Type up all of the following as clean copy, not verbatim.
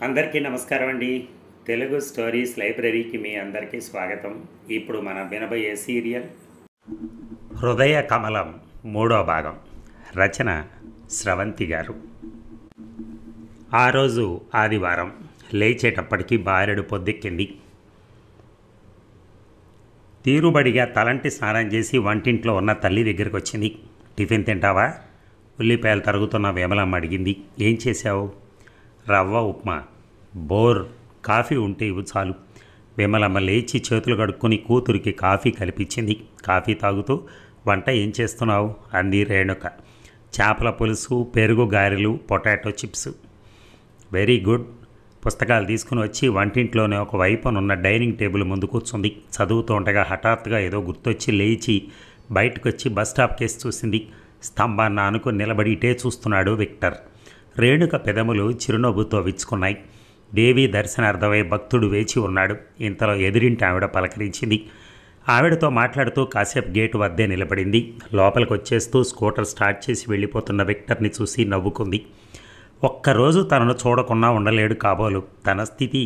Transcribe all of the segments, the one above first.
అందరికీ నమస్కారం అండి. తెలుగు స్టోరీస్ లైబ్రరీకి మీ అందరికీ స్వాగతం. ఇప్పుడు మనం వినబోయే సీరియల్ హృదయ కమలం 3వ భాగం. రచన స్రవంతి గారు. ఆ రోజు ఆదివారం. లేచేటప్పటికి బారెడు పొద్దెక్కింది. తీరుబడిగా తలంటి స్నానం చేసి వంటింట్లో ఉన్న తల్లి దగ్గరికి వచ్చింది. టిఫిన్ తింటావా? ఉల్లిపాయలు తరుగుతున్న వేమలమ్మ అడిగింది. ఏం చేశావు? రవ్వ ఉప్మా. బోర్. కాఫీ ఉంటే ఇవి చాలు. విమలమ్మ లేచి చేతులు కడుక్కొని కూతురికి కాఫీ కల్పించింది. కాఫీ తాగుతూ వంట ఏం చేస్తున్నావు అంది రేణుక. చేపల పులుసు, పెరుగు గారెలు, పొటాటో చిప్స్. Very good. పుస్తకాలు తీసుకుని వచ్చి వంటింట్లోనే ఒక వైపునున్న డైనింగ్ టేబుల్ ముందు కూర్చుంది. చదువుతూ ఉండగా హఠాత్తుగా ఏదో గుర్తొచ్చి లేచి బయటకు వచ్చి బస్ స్టాప్ కేసి చూసింది. స్తంభాన్ని ఆనుకుని నిలబడి ఇటే చూస్తున్నాడు విక్టర్. రేణుక పెదములు చిరునవ్వుతో విచ్చుకున్నాయి. దేవి దర్శనార్థమై భక్తుడు వేచి ఉన్నాడు. ఇంతలో ఎదురింటి ఆవిడ పలకరించింది. ఆవిడతో మాట్లాడుతూ కాసేపు గేటు వద్దే నిలబడింది. లోపలికి వచ్చేస్తూ స్కూటర్ స్టార్ట్ చేసి వెళ్ళిపోతున్న విక్టర్ని చూసి నవ్వుకుంది. ఒక్కరోజు తనను చూడకుండా ఉండలేడు కాబోలు. తన స్థితి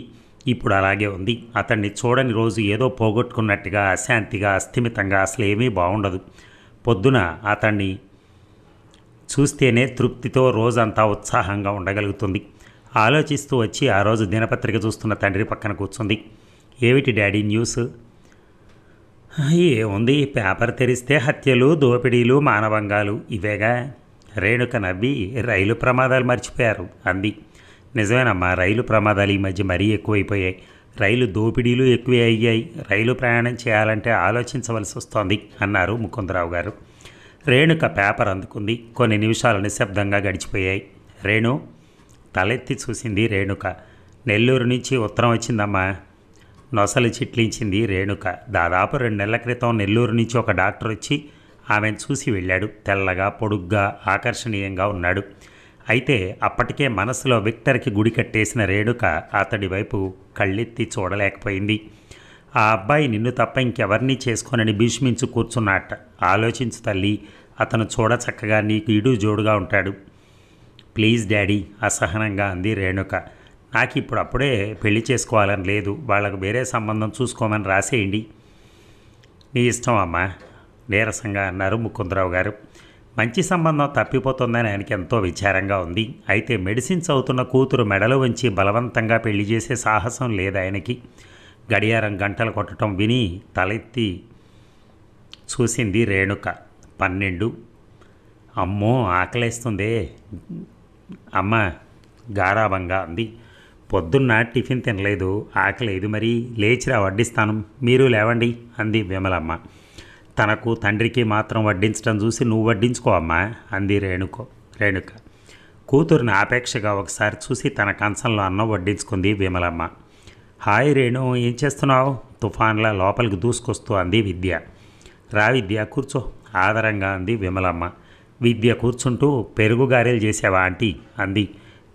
ఇప్పుడు అలాగే ఉంది. అతన్ని చూడని రోజు ఏదో పోగొట్టుకున్నట్టుగా, అశాంతిగా, అస్థిమితంగా, అసలు ఏమీ బాగుండదు. పొద్దున అతన్ని చూస్తేనే తృప్తితో రోజంతా ఉత్సాహంగా ఉండగలుగుతుంది. ఆలోచిస్తూ వచ్చి ఆ రోజు దినపత్రిక చూస్తున్న తండ్రి పక్కన కూర్చుంది. ఏమిటి డాడీ న్యూస్? ఏముంది, పేపర్ తెరిస్తే హత్యలు, దోపిడీలు, మానవంగాలు ఇవేగా. రేణుక నవ్వి రైలు ప్రమాదాలు మర్చిపోయారు అంది. నిజమేనమ్మా, రైలు ప్రమాదాలు ఈ మధ్య మరీ ఎక్కువైపోయాయి. రైలు దోపిడీలు ఎక్కువే అయ్యాయి. రైలు ప్రయాణం చేయాలంటే ఆలోచించవలసి వస్తోంది అన్నారు ముకుందరావు గారు. రేణుక పేపర్ అందుకుంది. కొన్ని నిమిషాలు నిశ్శబ్దంగా గడిచిపోయాయి. రేణు తలెత్తి చూసింది రేణుక. నెల్లూరు నుంచి ఉత్తరం వచ్చిందమ్మా. నొసలు చిట్లించింది రేణుక. దాదాపు 2 నెలల క్రితం నెల్లూరు నుంచి ఒక డాక్టర్ వచ్చి ఆమెను చూసి వెళ్ళాడు. తెల్లగా, పొడుగ్గా, ఆకర్షణీయంగా ఉన్నాడు. అయితే అప్పటికే మనసులో విక్టర్కి గుడి కట్టేసిన రేణుక అతడి వైపు కళ్ళెత్తి చూడలేకపోయింది. ఆ అబ్బాయి నిన్ను తప్ప ఇంకెవరినీ చేసుకోనని భీష్మించు కూర్చున్నట్ట. ఆలోచించు తల్లి, అతను చూడ చక్కగా నీకు ఇడు జోడుగా ఉంటాడు. ప్లీజ్ డాడీ అసహనంగా అంది రేణుక. నాకు ఇప్పుడు అప్పుడే పెళ్లి చేసుకోవాలని లేదు. వాళ్ళకు వేరే సంబంధం చూసుకోమని రాసేయండి. నీ ఇష్టం అమ్మా నీరసంగా అన్నారు ముకుందరావు గారు. మంచి సంబంధం తప్పిపోతుందని ఆయనకి ఎంతో విచారంగా ఉంది. అయితే మెడిసిన్ చదువుతున్న కూతురు మెడలు వంచి బలవంతంగా పెళ్లి చేసే సాహసం లేదు ఆయనకి. గడియారం గంటలు కొట్టడం విని తలెత్తి చూసింది రేణుక. 12. అమ్మో ఆకలేస్తుందే అమ్మ గారాబంగా అంది. పొద్దున్న టిఫిన్ తినలేదు, ఆకలేదు, మరి లేచిరా వడ్డిస్తాను, మీరు లేవండి అంది విమలమ్మ. తనకు తండ్రికి మాత్రం వడ్డించడం చూసి నువ్వు వడ్డించుకో అమ్మా అంది రేణుక. కూతురుని ఆపేక్షగా ఒకసారి చూసి తన కంచంలో అన్నం వడ్డించుకుంది విమలమ్మ. హాయ్ రేణు, ఏం చేస్తున్నావు? తుఫాన్లా లోపలికి దూసుకొస్తూ అంది విద్య. రా విద్య కూర్చో ఆదరంగా అంది విమలమ్మ. విద్య కూర్చుంటూ పెరుగు గారెలు చేసావా ఆంటీ అంది.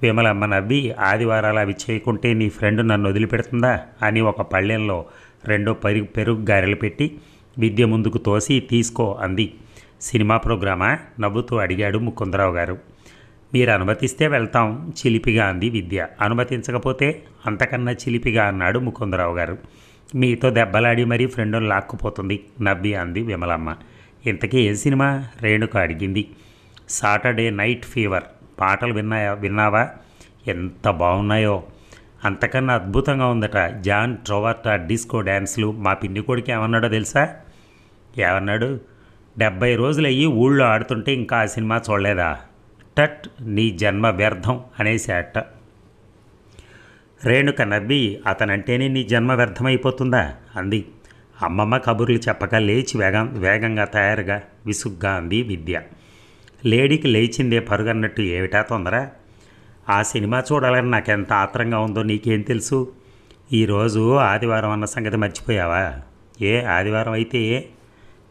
విమలమ్మ నవ్వి ఆదివారాలు అవి చేయకుంటే నీ ఫ్రెండ్ నన్ను వదిలిపెడుతుందా అని ఒక పళ్ళెంలో 2 పెరుగు గారెలు పెట్టి విద్య ముందుకు తోసి తీసుకో అంది. సినిమా ప్రోగ్రామా? నవ్వుతూ అడిగాడు ముకుందరావు గారు. మీరు అనుమతిస్తే వెళ్తాం చిలిపిగా అంది విద్య. అనుమతించకపోతే? అంతకన్నా చిలిపిగా అన్నాడు ముకుందరావు గారు. మీతో దెబ్బలాడి మరీ ఫ్రెండును లాక్కుపోతుంది నవ్వి అంది విమలమ్మ. ఇంతకీ ఏ సినిమా? రేణుక అడిగింది. Saturday night fever. పాటలు విన్నావా? ఎంత బాగున్నాయో. అంతకన్నా అద్భుతంగా ఉందట. జాన్ ట్రోవర్టా డిస్కో డ్యాన్స్లు. మా పిన్ని కొడుకు ఏమన్నాడో తెలుసా? ఏమన్నాడు? 70 రోజులయ్యి ఊళ్ళో ఆడుతుంటే ఇంకా ఆ సినిమా చూడలేదా? టట్, నీ జన్మ వ్యర్థం అనేసాట. రేణుక నవ్వి అతనంటేనే నీ జన్మ వ్యర్థమైపోతుందా అంది. అమ్మమ్మ కబుర్లు చెప్పక లేచి వేగంగా తయారుగా విసుగ్గా అంది విద్య. లేడీకి లేచిందే పరుగన్నట్టు ఏమిటా తొందర? ఆ సినిమా చూడాలని నాకెంత ఆత్రంగా ఉందో నీకేం తెలుసు? ఈరోజు ఆదివారం అన్న సంగతి మర్చిపోయావా? ఏ ఆదివారం అయితే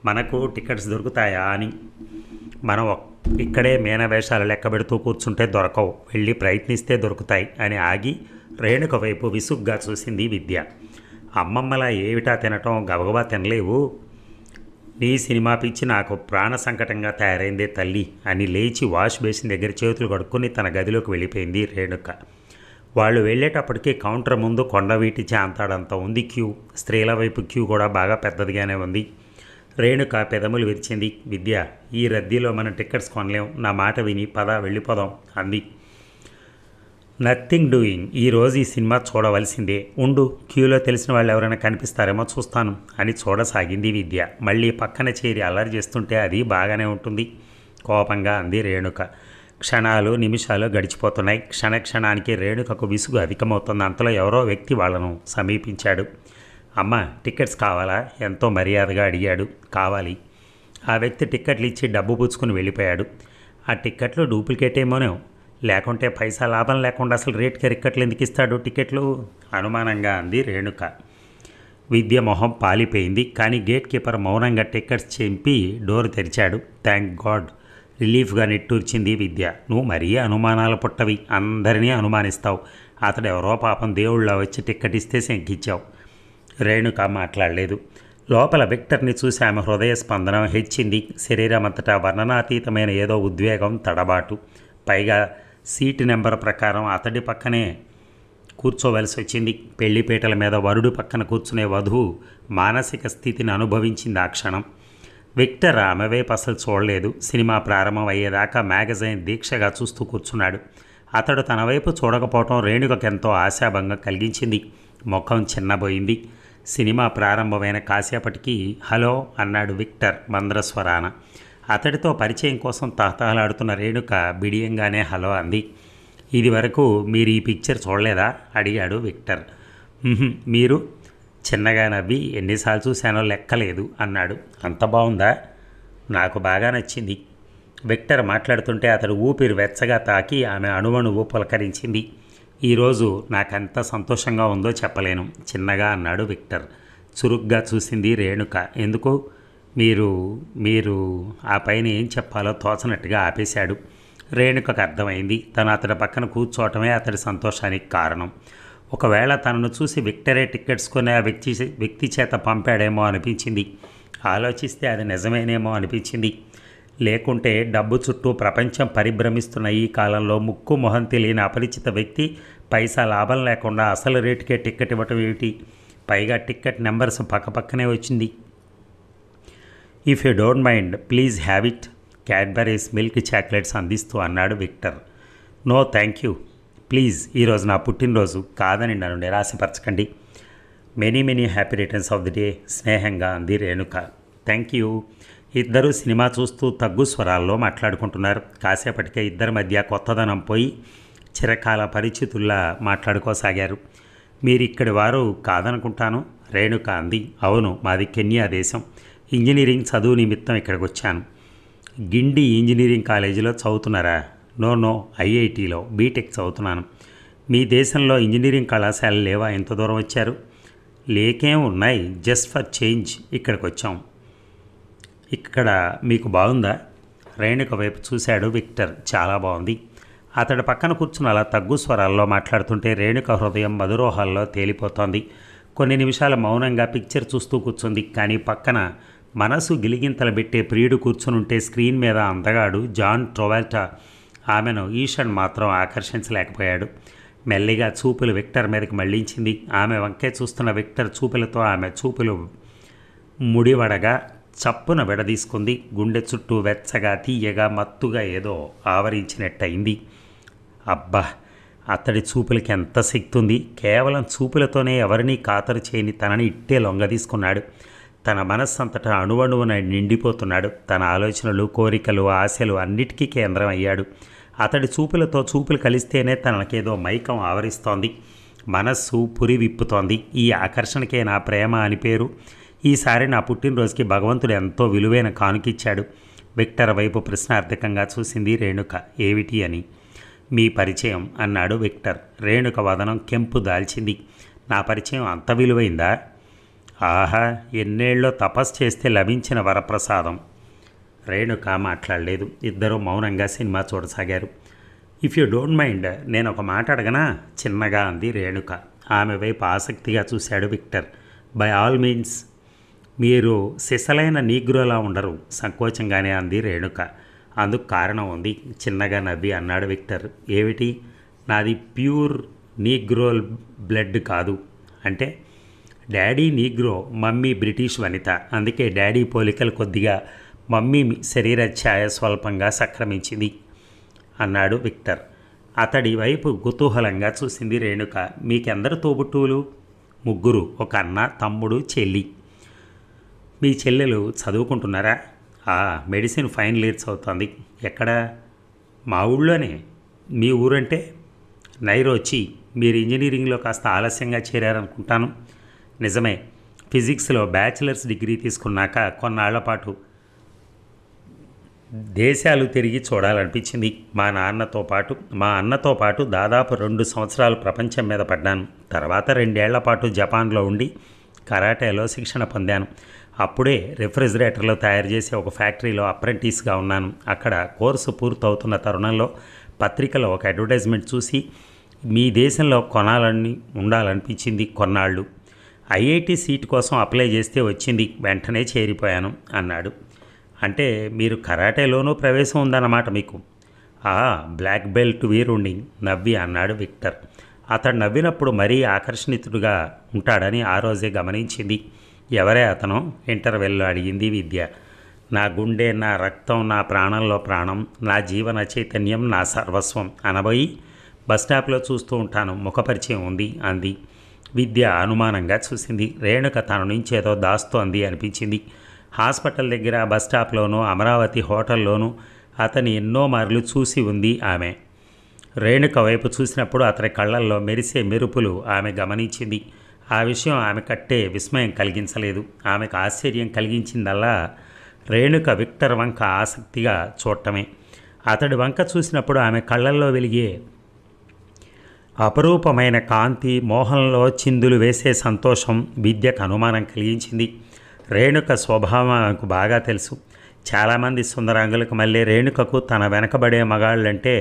మనకు టికెట్స్ దొరుకుతాయా అని. మనం ఇక్కడే మీనవేషాలు లెక్క పెడుతూ కూర్చుంటే దొరకవు, వెళ్ళి ప్రయత్నిస్తే దొరుకుతాయి అని ఆగి రేణుక వైపు విసుగ్గా చూసింది విద్య. అమ్మమ్మలా ఏమిటా తినటం, గబగబా తినలేవు. నీ సినిమా పిచ్చి నాకు ప్రాణ సంకటంగా తయారైందే తల్లి అని లేచి వాష్ బేసిన్ దగ్గర చేతులు కడుక్కొని తన గదిలోకి వెళ్ళిపోయింది రేణుక. వాళ్ళు వెళ్ళేటప్పటికీ కౌంటర్ ముందు కొండవీటి చాంతాడంత ఉంది క్యూ. స్త్రీల వైపు క్యూ కూడా బాగా పెద్దదిగానే ఉంది. రేణుక పెదములు విరిచింది. విద్య, ఈ రద్దీలో మనం టికెట్స్ కొనలేం. నా మాట విని పద వెళ్ళిపోదాం అంది. Nothing doing. ఈరోజు ఈ సినిమా చూడవలసిందే. ఉండు, క్యూలో తెలిసిన వాళ్ళు ఎవరైనా కనిపిస్తారేమో చూస్తాను అని చూడసాగింది విద్య. మళ్ళీ పక్కన చేరి అల్లరి చేస్తుంటే అది బాగానే ఉంటుంది కోపంగా అంది రేణుక. క్షణాలు నిమిషాలు గడిచిపోతున్నాయి. క్షణానికి రేణుకకు విసుగు అధికమవుతుంది. అంతలో ఎవరో వ్యక్తి వాళ్లను సమీపించాడు. అమ్మ, టికెట్స్ కావాలా? ఎంతో మర్యాదగా అడిగాడు. కావాలి. ఆ వ్యక్తి టిక్కెట్లు ఇచ్చి డబ్బు పుచ్చుకుని వెళ్ళిపోయాడు. ఆ టిక్కెట్లు డూప్లికేట్ ఏమోనో, లేకుంటే పైసా లాభం లేకుండా అసలు రేట్కి టిక్కెట్లు ఎందుకు ఇస్తాడు టిక్కెట్లు అనుమానంగా అంది రేణుక. విద్య మొహం పాలిపోయింది. కానీ గేట్ కీపర్ మౌనంగా టిక్కెట్స్ చింపి డోర్ తెరిచాడు. థ్యాంక్ గాడ్, రిలీఫ్గా నిట్టూర్చింది విద్య. నువ్వు మరీ అనుమానాలు పుట్టవి, అందరినీ అనుమానిస్తావు. అతడు ఎవరో పాపం దేవుళ్ళ వచ్చి టిక్కెట్ ఇస్తే శంకిచ్చావు. రేణుక మాట్లాడలేదు. లోపల విక్టర్ని చూసి ఆమె హృదయ స్పందన హెచ్చింది. శరీరం అంతటా వర్ణనాతీతమైన ఏదో ఉద్వేగం, తడబాటు. పైగా సీటు నెంబర్ ప్రకారం అతడి పక్కనే కూర్చోవలసి వచ్చింది. పెళ్లిపీటల మీద వరుడు పక్కన కూర్చునే వధువు మానసిక స్థితిని అనుభవించింది ఆ క్షణం. విక్టర్ ఆమె వైపు అసలు చూడలేదు. సినిమా ప్రారంభం అయ్యేదాకా మ్యాగజైన్ దీక్షగా చూస్తూ కూర్చున్నాడు. అతడు తన వైపు చూడకపోవటం రేణుకకెంతో ఆశాభంగం కలిగించింది. ముఖం చిన్నబోయింది. సినిమా ప్రారంభమైన కాసేపటికి హలో అన్నాడు విక్టర్ మంద్రస్వరాన. అతడితో పరిచయం కోసం తహతహలాడుతున్న రేణుక బిడియంగానే హలో అంది. ఇది వరకు మీరు ఈ పిక్చర్ చూడలేదా అడిగాడు విక్టర్. మీరు? చిన్నగా నవ్వి ఎన్నిసార్లు చూశానో లెక్కలేదు అన్నాడు. అంత బాగుందా? నాకు బాగా నచ్చింది. విక్టర్ మాట్లాడుతుంటే అతడు ఊపిరి వెచ్చగా తాకి ఆమె అణువణువు పులకరించింది. ఈరోజు నాకెంత సంతోషంగా ఉందో చెప్పలేను చిన్నగా అన్నాడు విక్టర్. చురుగ్గా చూసింది రేణుక. ఎందుకు? మీరు ఆ పైన ఏం చెప్పాలో తోచనట్టుగా ఆపేశాడు. రేణుకకు అర్థమైంది. తను అతడి పక్కన కూర్చోవటమే అతడి సంతోషానికి కారణం. ఒకవేళ తనను చూసి విక్టరే టిక్కెట్స్ కొని ఆ వ్యక్తి చేత పంపాడేమో అనిపించింది. ఆలోచిస్తే అది నిజమేనేమో అనిపించింది. లేకుంటే డబ్బు చుట్టూ ప్రపంచం పరిభ్రమిస్తున్న ఈ కాలంలో ముక్కు మొహం తెలియని అపరిచిత వ్యక్తి పైసా లాభం లేకుండా అసలు రేటుకే టిక్కెట్ ఇవ్వటం ఏమిటి? పైగా టిక్కెట్ నెంబర్స్ పక్కపక్కనే వచ్చింది. If you don't mind please have it. Cadbury's milk chocolates అందిస్తూ అన్నాడు Victor. No thank you, please. ఈరోజు నా పుట్టినరోజు, కాదని నన్ను నిరాశపరచకండి. Many happy returns of the day స్నేహంగా అంది రేణుక. Thank you. ఇద్దరూ సినిమా చూస్తూ తగ్గు స్వరాల్లో మాట్లాడుకుంటున్నారు. కాసేపటికే ఇద్దరి మధ్య కొత్తదనం పోయి చిరకాల పరిచితుల్లా మాట్లాడుకోసాగారు. మీరిక్కడి వారు కాదనుకుంటాను రేణుక అంది. అవును, మాది కెన్యా దేశం. ఇంజనీరింగ్ చదువు నిమిత్తం ఇక్కడికి వచ్చాను. గిండి ఇంజనీరింగ్ కాలేజీలో చదువుతున్నారా? నో, ఐఐటీలో బీటెక్ చదువుతున్నాను. మీ దేశంలో ఇంజనీరింగ్ కళాశాలలు లేవా? ఎంత దూరం వచ్చారు? లేకేం ఉన్నాయి, జస్ట్ ఫర్ చేంజ్ ఇక్కడికి వచ్చాం. ఇక్కడ మీకు బాగుందా? రేణుక వైపు చూశాడు విక్టర్. చాలా బాగుంది. అతడి పక్కన కూర్చుని అలా తగ్గు స్వరాల్లో మాట్లాడుతుంటే రేణుక హృదయం మధురోహాల్లో తేలిపోతోంది. కొన్ని నిమిషాలు మౌనంగా పిక్చర్ చూస్తూ కూర్చుంది. కానీ పక్కన మనసు గిలిగింతలు పెట్టే ప్రియుడు కూర్చునుంటే స్క్రీన్ మీద అందగాడు జాన్ ట్రావోల్టా ఆమెను ఈషన్ మాత్రం ఆకర్షించలేకపోయాడు. మెల్లిగా చూపులు విక్టర్ మీదకి మళ్లించింది. ఆమె వంకే చూస్తున్న విక్టర్ చూపులతో ఆమె చూపులు ముడివడగా చప్పున విడదీసుకుంది. గుండె చుట్టూ వెచ్చగా తీయగా మత్తుగా ఏదో ఆవరించినట్టయింది. అబ్బా, అతడి చూపులకి ఎంత శక్తి ఉంది! కేవలం చూపులతోనే ఎవరినీ ఖాతరు చేయని తనని ఇట్టే లొంగదీసుకున్నాడు. తన మనస్సంతటా అణువణువున నిండిపోతున్నాడు. తన ఆలోచనలు, కోరికలు, ఆశలు అన్నిటికీ కేంద్రం అయ్యాడు. అతడి చూపులతో చూపులు కలిస్తేనే తనకేదో మైకం ఆవరిస్తోంది. మనస్సు పురి విప్పుతోంది. ఈ ఆకర్షణకే నా ప్రేమ అని పేరు. ఈసారి నా పుట్టినరోజుకి భగవంతుడు ఎంతో విలువైన కానుకిచ్చాడు. విక్టర్ వైపు ప్రశ్నార్థకంగా చూసింది రేణుక. ఏమిటి అని? మీ పరిచయం అన్నాడు విక్టర్. రేణుక వదనం కెంపు దాల్చింది. నా పరిచయం అంత విలువైందా? ఆహా, ఎన్నేళ్ళలో తపస్సు చేస్తే లభించిన వరప్రసాదం. రేణుక మాట్లాడలేదు. ఇద్దరూ మౌనంగా సినిమా చూడసాగారు. ఇఫ్ యూ డోంట్ మైండ్ నేను ఒక మాట అడగనా చిన్నగా అంది రేణుక. ఆమె వైపు ఆసక్తిగా చూశాడు విక్టర్. By all means. మీరు సిసలైన నీగ్రోలా ఉండరు సంకోచంగానే అంది రేణుక. అందుకు కారణం ఉంది చిన్నగా నవ్వి అన్నాడు విక్టర్. ఏమిటి? నాది ప్యూర్ నీగ్రోల్ బ్లడ్ కాదు అంటే డాడీ నీగ్రో, మమ్మీ బ్రిటిష్ వనిత, అందుకే డాడీ పోలికలు కొద్దిగా, మమ్మీ శరీర ఛాయ స్వల్పంగా సంక్రమించింది అన్నాడు విక్టర్. అతడి వైపు కుతూహలంగా చూసింది రేణుక. మీకెందరు తోబుట్టువులు? 3, ఒక అన్న, తమ్ముడు, చెల్లి. మీ చెల్లెలు చదువుకుంటున్నారా? మెడిసిన్ ఫైనల్ ఇయర్ చదువుతోంది. ఎక్కడ? మా ఊళ్ళోనే. మీ ఊరంటే? నైరోచి. మీరు ఇంజనీరింగ్లో కాస్త ఆలస్యంగా చేరారనుకుంటాను. నిజమే. ఫిజిక్స్లో బ్యాచిలర్స్ డిగ్రీ తీసుకున్నాక కొన్నాళ్ల పాటు దేశాలు తిరిగి చూడాలనిపించింది. మా అన్నతో పాటు దాదాపు 2 సంవత్సరాలు ప్రపంచం మీద పడ్డాను. తర్వాత 2 ఏళ్ల పాటు జపాన్లో ఉండి కరాటేలో శిక్షణ పొందాను. అప్పుడే రిఫ్రిజిరేటర్లు తయారు చేసే ఒక ఫ్యాక్టరీలో అప్రెంటిస్గా ఉన్నాను. అక్కడ కోర్సు పూర్తవుతున్న తరుణంలో పత్రికలో ఒక అడ్వర్టైజ్మెంట్ చూసి మీ దేశంలో ఉండాలనిపించింది. కొన్నాళ్ళు ఐఐటి సీట్ కోసం అప్లై చేస్తే వచ్చింది. వెంటనే చేరిపోయాను అన్నాడు. అంటే మీరు కరాటేలోనూ ప్రవేశం ఉందన్నమాట మీకు? బ్లాక్ బెల్ట్ వీరుండి నవ్వి అన్నాడు విక్టర్. అతడు నవ్వినప్పుడు మరీ ఆకర్షణితుడుగా ఉంటాడని ఆ రోజే గమనించింది. ఎవరే అతను? ఇంటర్వెల్లో అడిగింది విద్య. నా గుండె, నా రక్తం, నా ప్రాణంలో ప్రాణం, నా జీవన చైతన్యం, నా సర్వస్వం అనబోయి బస్టాప్లో చూస్తూ ఉంటాను. ముఖపరిచయం ఉంది అంది. విద్య అనుమానంగా చూసింది. రేణుక తన నుంచి ఏదో దాస్తోంది అనిపించింది. హాస్పిటల్ దగ్గర, బస్టాప్లోనూ, అమరావతి హోటల్లోనూ అతని ఎన్నో మార్లు చూసి ఉంది ఆమె. రేణుక వైపు చూసినప్పుడు అతని కళ్ళల్లో మెరిసే మెరుపులు ఆమె గమనించింది. ఆ విషయం ఆమె కట్టే విస్మయం కలిగించలేదు. ఆమెకు ఆశ్చర్యం కలిగించిందల్లా రేణుక విక్టర్ వంక ఆసక్తిగా చూడటమే. అతడి వంక చూసినప్పుడు ఆమె కళ్ళల్లో వెలిగే అపరూపమైన కాంతి, మోహంలో చిందులు వేసే సంతోషం విద్యకు అనుమానం కలిగించింది. రేణుక స్వభావం ఆమెకు బాగా తెలుసు. చాలామంది సుందరాంగులకు మళ్ళీ రేణుకకు తన వెనకబడే మగాళ్ళంటే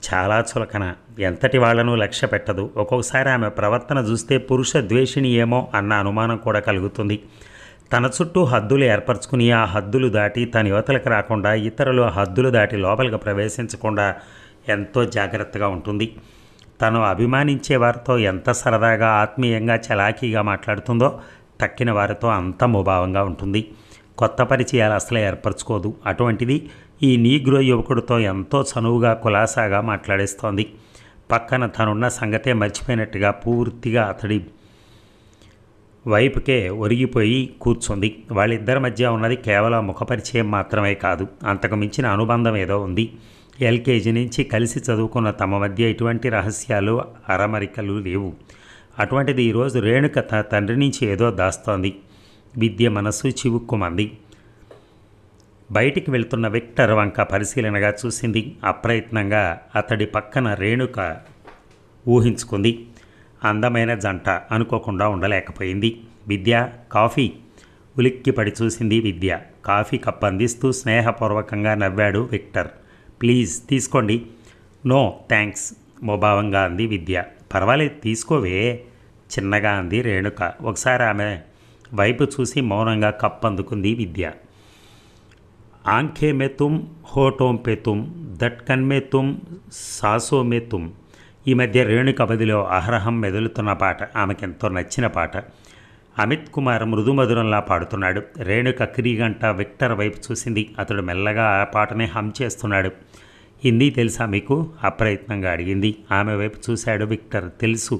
చాలా చులకన. ఎంతటి వాళ్లను లక్ష్య పెట్టదు. ఒక్కొక్కసారి ఆమె ప్రవర్తన చూస్తే పురుష ద్వేషిణి ఏమో అన్న అనుమానం కూడా కలుగుతుంది. తన చుట్టూ హద్దులు ఏర్పరచుకుని ఆ హద్దులు దాటి తన యువతలకు రాకుండా, ఇతరులు ఆ హద్దులు దాటి లోపలికి ప్రవేశించకుండా ఎంతో జాగ్రత్తగా ఉంటుంది. తను అభిమానించే వారితో ఎంత సరదాగా, ఆత్మీయంగా, చలాకీగా మాట్లాడుతుందో తక్కిన వారితో అంత ముభావంగా ఉంటుంది. కొత్త పరిచయాలు అసలే ఏర్పరచుకోదు. అటువంటిది ఈ నీగ్రో యువకుడితో ఎంతో చనువుగా, కులాసాగా మాట్లాడేస్తోంది. పక్కన తనున్న సంగతే మర్చిపోయినట్టుగా పూర్తిగా అతడి వైపుకే ఒరిగిపోయి కూర్చుంది. వాళ్ళిద్దరి మధ్య ఉన్నది కేవలం ముఖపరిచయం మాత్రమే కాదు, అంతకు మించిన అనుబంధం ఏదో ఉంది. ఎల్కేజీ నుంచి కలిసి చదువుకున్న తమ మధ్య ఇటువంటి రహస్యాలు, అరమరికలు లేవు. అటువంటిది ఈరోజు రేణుక తన తండ్రి నుంచి ఏదో దాస్తోంది. విద్య మనసు చివుక్కుమంది. బయటికి వెళ్తున్న విక్టర్ వంక పరిశీలనగా చూసింది. అప్రయత్నంగా అతడి పక్కన రేణుక ఊహించుకుంది. అందమైన జంట అనుకోకుండా ఉండలేకపోయింది. విద్య, కాఫీ? ఉలిక్కిపడి చూసింది విద్య. కాఫీ కప్ అందిస్తూ స్నేహపూర్వకంగా నవ్వాడు విక్టర్. ప్లీజ్ తీసుకోండి. నో థ్యాంక్స్ ముభావంగా అంది విద్య. పర్వాలేదు తీసుకోవే చిన్నగా అంది రేణుక. ఒకసారి ఆమె వైపు చూసి మౌనంగా కప్ అందుకుంది విద్య. ఆంఖే మే తుమ్, హోటోం పే తుమ్, దట్కన్ మే తుమ్, సాసో మే తుమ్. ఈ మధ్య రేణుక అవధిలో అహరహం మెదులుతున్న పాట ఆమెకెంతో నచ్చిన పాట. అమిత్ కుమార్ మృదుమధురంలా పాడుతున్నాడు. రేణుక క్రీగంట విక్టర్ వైపు చూసింది. అతడు మెల్లగా ఆ పాటనే హమ్ చేస్తున్నాడు. హిందీ తెలుసా మీకు? అప్రయత్నంగా అడిగింది. ఆమె వైపు చూశాడు విక్టర్. తెలుసు.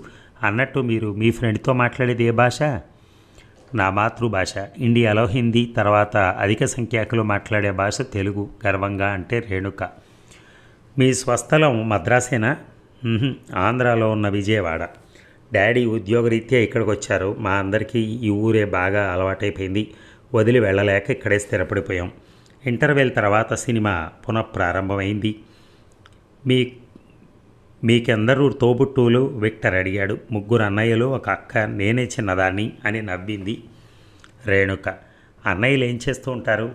అన్నట్టు మీరు మీ ఫ్రెండ్తో మాట్లాడేది ఏ భాష? నా మాతృభాష ఇండియాలో హిందీ, తర్వాత అధిక సంఖ్యాకులు మాట్లాడే భాష తెలుగు గర్వంగా అంటే రేణుక. మీ స్వస్థలం మద్రాసేనా? ఆంధ్రాలో ఉన్న విజయవాడ. డాడీ ఉద్యోగరీత్యా ఇక్కడికి వచ్చారు. మా అందరికీ ఈ ఊరే బాగా అలవాటైపోయింది. వదిలి వెళ్ళలేక ఇక్కడే స్థిరపడిపోయాం. ఇంటర్వెల్ తర్వాత సినిమా పునఃప్రారంభమైంది. మీకెందరూ తోబుట్టువులు? విక్టర్ అడిగాడు. 3 అన్నయ్యలు, ఒక అక్క, నేనే చిన్నదాన్ని అని నవ్వింది రేణుక. అన్నయ్యలు ఏం చేస్తూ ఉంటారు?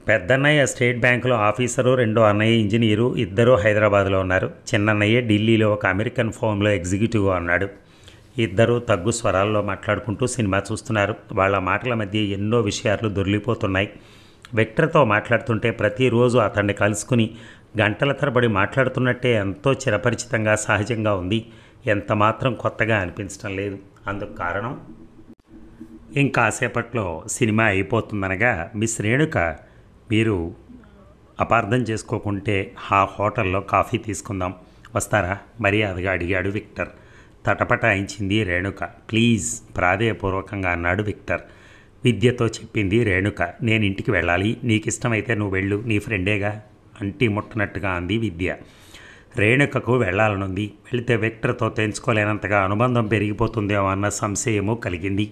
పెద్దన్నయ్య స్టేట్ బ్యాంకులో ఆఫీసరు, రెండో అన్నయ్య ఇంజనీరు, ఇద్దరూ హైదరాబాద్లో ఉన్నారు. చిన్నన్నయ్య ఢిల్లీలో ఒక అమెరికన్ ఫోమ్లో ఎగ్జిక్యూటివ్గా ఉన్నాడు. ఇద్దరూ తగ్గు స్వరాల్లో మాట్లాడుకుంటూ సినిమా చూస్తున్నారు. వాళ్ళ మాటల మధ్య ఎన్నో విషయాలు దొర్లిపోతున్నాయి. విక్టర్తో మాట్లాడుతుంటే ప్రతిరోజు అతన్ని కలుసుకుని గంటల తరబడి మాట్లాడుతున్నట్టే ఎంతో చిరపరిచితంగా సహజంగా ఉంది. ఎంత మాత్రం కొత్తగా అనిపించడం లేదు. అందుకు కారణం ఇంకాసేపట్లో సినిమా అయిపోతుందనగా, మిస్ రేణుక, మీరు అపార్థం చేసుకోకుంటే ఆ హోటల్లో కాఫీ తీసుకుందాం, వస్తారా మర్యాదగా అడిగాడు విక్టర్. తటపటాయించింది రేణుక. ప్లీజ్ ప్రాధేయపూర్వకంగా అన్నాడు విక్టర్. విద్యతో చెప్పింది రేణుక. నేను ఇంటికి వెళ్ళాలి, నీకు ఇష్టమైతే నువ్వు వెళ్ళు, నీ ఫ్రెండేగా అంటి ముట్టనట్టుగా అంది విద్య. రేణుకకు వెళ్లాలనుంది. వెళితే విక్టర్తో తెంచుకోలేనంతగా అనుబంధం పెరిగిపోతుందేమో అన్న సంశయము కలిగింది.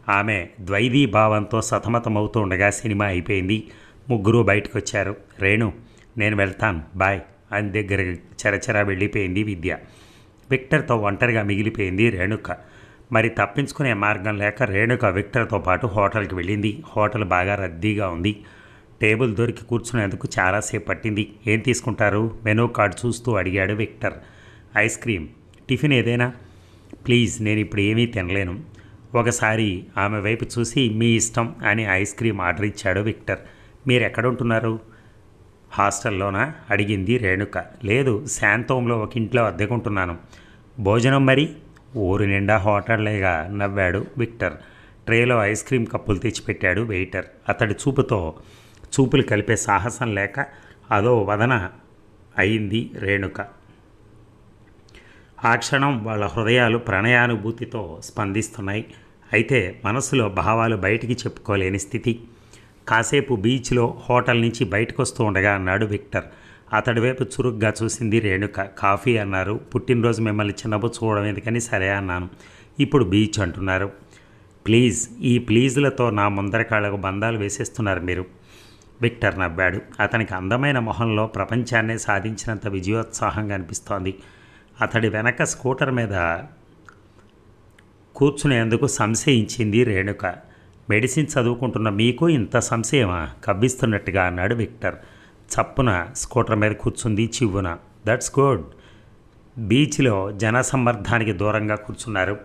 ఆమె ద్వైదీ భావంతో సతమతమవుతూ ఉండగా సినిమా అయిపోయింది. ముగ్గురు బయటకు వచ్చారు. రేణు, నేను వెళ్తాను, బాయ్ అని దగ్గర చెరచెరా వెళ్ళిపోయింది విద్య. విక్టర్తో ఒంటరిగా మిగిలిపోయింది రేణుక. మరి తప్పించుకునే మార్గం లేక రేణుక విక్టర్తో పాటు హోటల్కి వెళ్ళింది. హోటల్ బాగా రద్దీగా ఉంది. టేబుల్ దొరికి కూర్చునేందుకు చాలాసేపు పట్టింది. ఏం తీసుకుంటారు? మెనూ కార్డు చూస్తూ అడిగాడు విక్టర్. ఐస్ క్రీమ్, టిఫిన్ ఏదైనా? ప్లీజ్, నేను ఇప్పుడు ఏమీ తినలేను. ఒకసారి ఆమె వైపు చూసి మీ ఇష్టం అని ఐస్ క్రీమ్ ఆర్డర్ ఇచ్చాడు విక్టర్. మీరు ఎక్కడుంటున్నారు? హాస్టల్లోనా అడిగింది రేణుక. లేదు, శాంతోంలో ఒక ఇంట్లో అద్దెకుంటున్నాను. భోజనం మరి? ఊరు నిండా హోటళ్లేగా నవ్వాడు విక్టర్. ట్రేలో ఐస్ క్రీమ్ కప్పులు తెచ్చిపెట్టాడు వెయిటర్. అతడి చూపులు కలిపే సాహసం లేక అదో వదన అయింది రేణుక. ఆ క్షణం వాళ్ళ హృదయాలు ప్రణయానుభూతితో స్పందిస్తున్నాయి. అయితే మనసులో భావాలు బయటికి చెప్పుకోలేని స్థితి. కాసేపు బీచ్లో హోటల్ నుంచి బయటకు వస్తూ ఉండగా అన్నాడు విక్టర్. అతడి వైపు చురుగ్గా చూసింది రేణుక. కాఫీ అన్నారు. పుట్టినరోజు మిమ్మల్ని చిన్నబుచ్చుకోవడం ఎందుకని సరే అన్నాను. ఇప్పుడు బీచ్ అంటున్నారు. ప్లీజ్, ఈ ప్లీజులతో నా ముందరకాళ్లకు బంధాలు వేసేస్తున్నారు మీరు. విక్టర్ నవ్వాడు. అతనికి అందమైన మొహంలో ప్రపంచాన్నే సాధించినంత విజయోత్సాహంగా అనిపిస్తోంది. అతడి వెనక స్కూటర్ మీద కూర్చునేందుకు సంశయించింది రేణుక. మెడిసిన్ చదువుకుంటున్న మీకు ఇంత సంశయమా? కవ్విస్తున్నట్టుగా అన్నాడు విక్టర్. చప్పున స్కూటర్ మీద కూర్చుంది చివ్వున. That's good. బీచ్లో జనసమ్మర్ధానికి దూరంగా కూర్చున్నారు.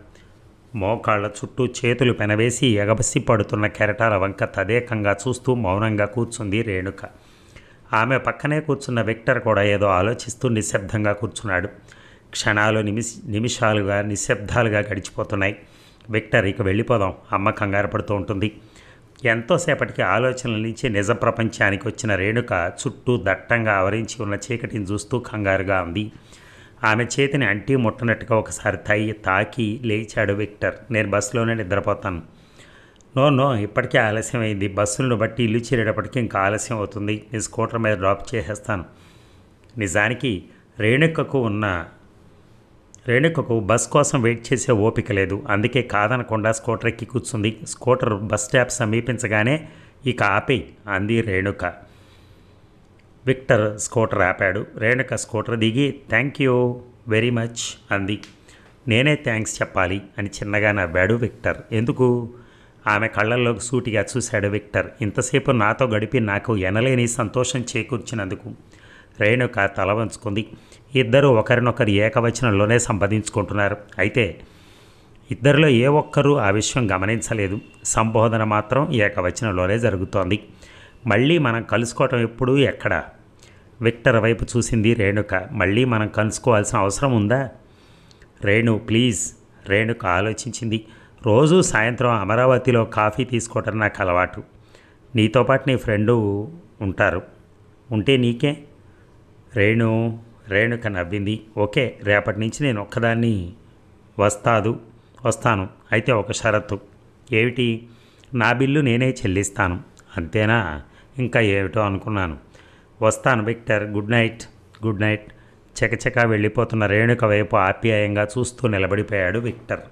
మోకాళ్ల చుట్టూ చేతులు పెనవేసి ఎగబసి పడుతున్న కెరటాల వంక తదేకంగా చూస్తూ మౌనంగా కూర్చుంది రేణుక. ఆమె పక్కనే కూర్చున్న విక్టర్ కూడా ఏదో ఆలోచిస్తూ నిశ్శబ్దంగా కూర్చున్నాడు. క్షణాలు నిమిషాలుగా నిశ్శబ్దాలుగా గడిచిపోతున్నాయి. విక్టర్, ఇక వెళ్ళిపోదాం, అమ్మ కంగారు పడుతూ ఉంటుంది. ఎంతోసేపటికి ఆలోచనల నుంచి నిజ ప్రపంచానికి వచ్చిన రేణుక చుట్టూ దట్టంగా ఆవరించి ఉన్న చీకటిని చూస్తూ కంగారుగా ఉంది. ఆమె చేతిని అంటీ ముట్టనట్టుగా ఒకసారి తాకి లేచాడు విక్టర్. నేను బస్సులోనే నిద్రపోతాను. నో, ఇప్పటికే ఆలస్యమైంది. బస్సులను బట్టి ఇల్లు చేరేటప్పటికి ఇంకా ఆలస్యం అవుతుంది. నేను స్కూటర్ మీద డ్రాప్ చేసేస్తాను. నిజానికి రేణుకకు బస్ కోసం వెయిట్ చేసే ఓపిక లేదు. అందుకే కాదనకుండా స్కూటర్ ఎక్కి కూర్చుంది. స్కూటర్ బస్ స్టాప్ సమీపించగానే ఇక ఆపేయి అంది రేణుక. విక్టర్ స్కూటర్ ఆపాడు. రేణుక స్కూటర్ దిగి థ్యాంక్ యూ వెరీ మచ్ అంది. నేనే థ్యాంక్స్ చెప్పాలి అని చిన్నగా నవ్వాడు విక్టర్. ఎందుకు? ఆమె కళ్ళల్లోకి సూటిగా చూశాడు విక్టర్. ఇంతసేపు నాతో గడిపి నాకు ఎనలేని సంతోషం చేకూర్చినందుకు. రేణుక తల వంచుకుంది. ఇద్దరూ ఒకరినొకరు ఏకవచనంలోనే సంపాదించుకుంటున్నారు. అయితే ఇద్దరిలో ఏ ఒక్కరూ ఆ విషయం గమనించలేదు. సంబోధన మాత్రం ఏకవచనంలోనే జరుగుతోంది. మళ్ళీ మనం కలుసుకోవటం ఎప్పుడు, ఎక్కడ? విక్టర్ వైపు చూసింది రేణుక. మళ్ళీ మనం కలుసుకోవాల్సిన అవసరం ఉందా? రేణు ప్లీజ్. రేణుక ఆలోచించింది. రోజు సాయంత్రం అమరావతిలో కాఫీ తీసుకోవటం నాకు అలవాటు. నీతో పాటు నీ ఫ్రెండు ఉంటారు. ఉంటే నీకే? రేణుక నవ్వింది. ఓకే, రేపటి నుంచి నేను ఒక్కదాన్ని వస్తాను. అయితే ఒక షరతు. ఏమిటి? నా బిల్లు నేనే చెల్లిస్తాను. అంతేనా? ఇంకా ఏమిటో అనుకున్నాను. వస్తాను విక్టర్. Good night. చకచకా వెళ్ళిపోతున్న రేణుక వైపు ఆప్యాయంగా చూస్తూ నిలబడిపోయాడు విక్టర్.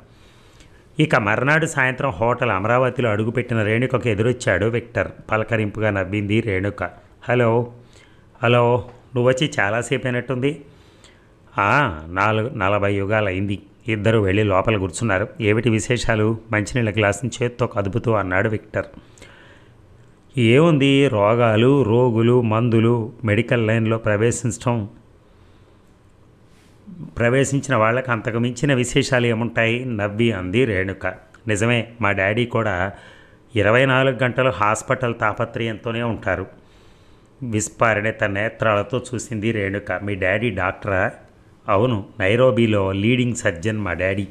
ఇక మర్నాడు సాయంత్రం హోటల్ అమరావతిలో అడుగుపెట్టిన రేణుకకు ఎదురొచ్చాడు విక్టర్. పలకరింపుగా నవ్వింది రేణుక. హలో, నువ్వు వచ్చి చాలాసేపు అయినట్టుంది. 40 యుగాలైంది. ఇద్దరు వెళ్ళి లోపల కూర్చున్నారు. ఏమిటి విశేషాలు? మంచినీళ్ళ గ్లాసుని చేత్తో కదుపుతూ అన్నాడు విక్టర్. ఏముంది, రోగులు, మందులు, మెడికల్ లైన్లో ప్రవేశించిన వాళ్ళకి అంతకు మించిన విశేషాలు ఏముంటాయి? నవ్వి అంది రేణుక. నిజమే, మా డాడీ కూడా 24 గంటలు హాస్పిటల్ తాపత్రయంతోనే ఉంటారు. విస్పారిన తన నేత్రాలతో చూసింది రేణుక. మీ డాడీ డాక్టరా? అవును, నైరోబీలో లీడింగ్ సర్జన్ మా డాడీ.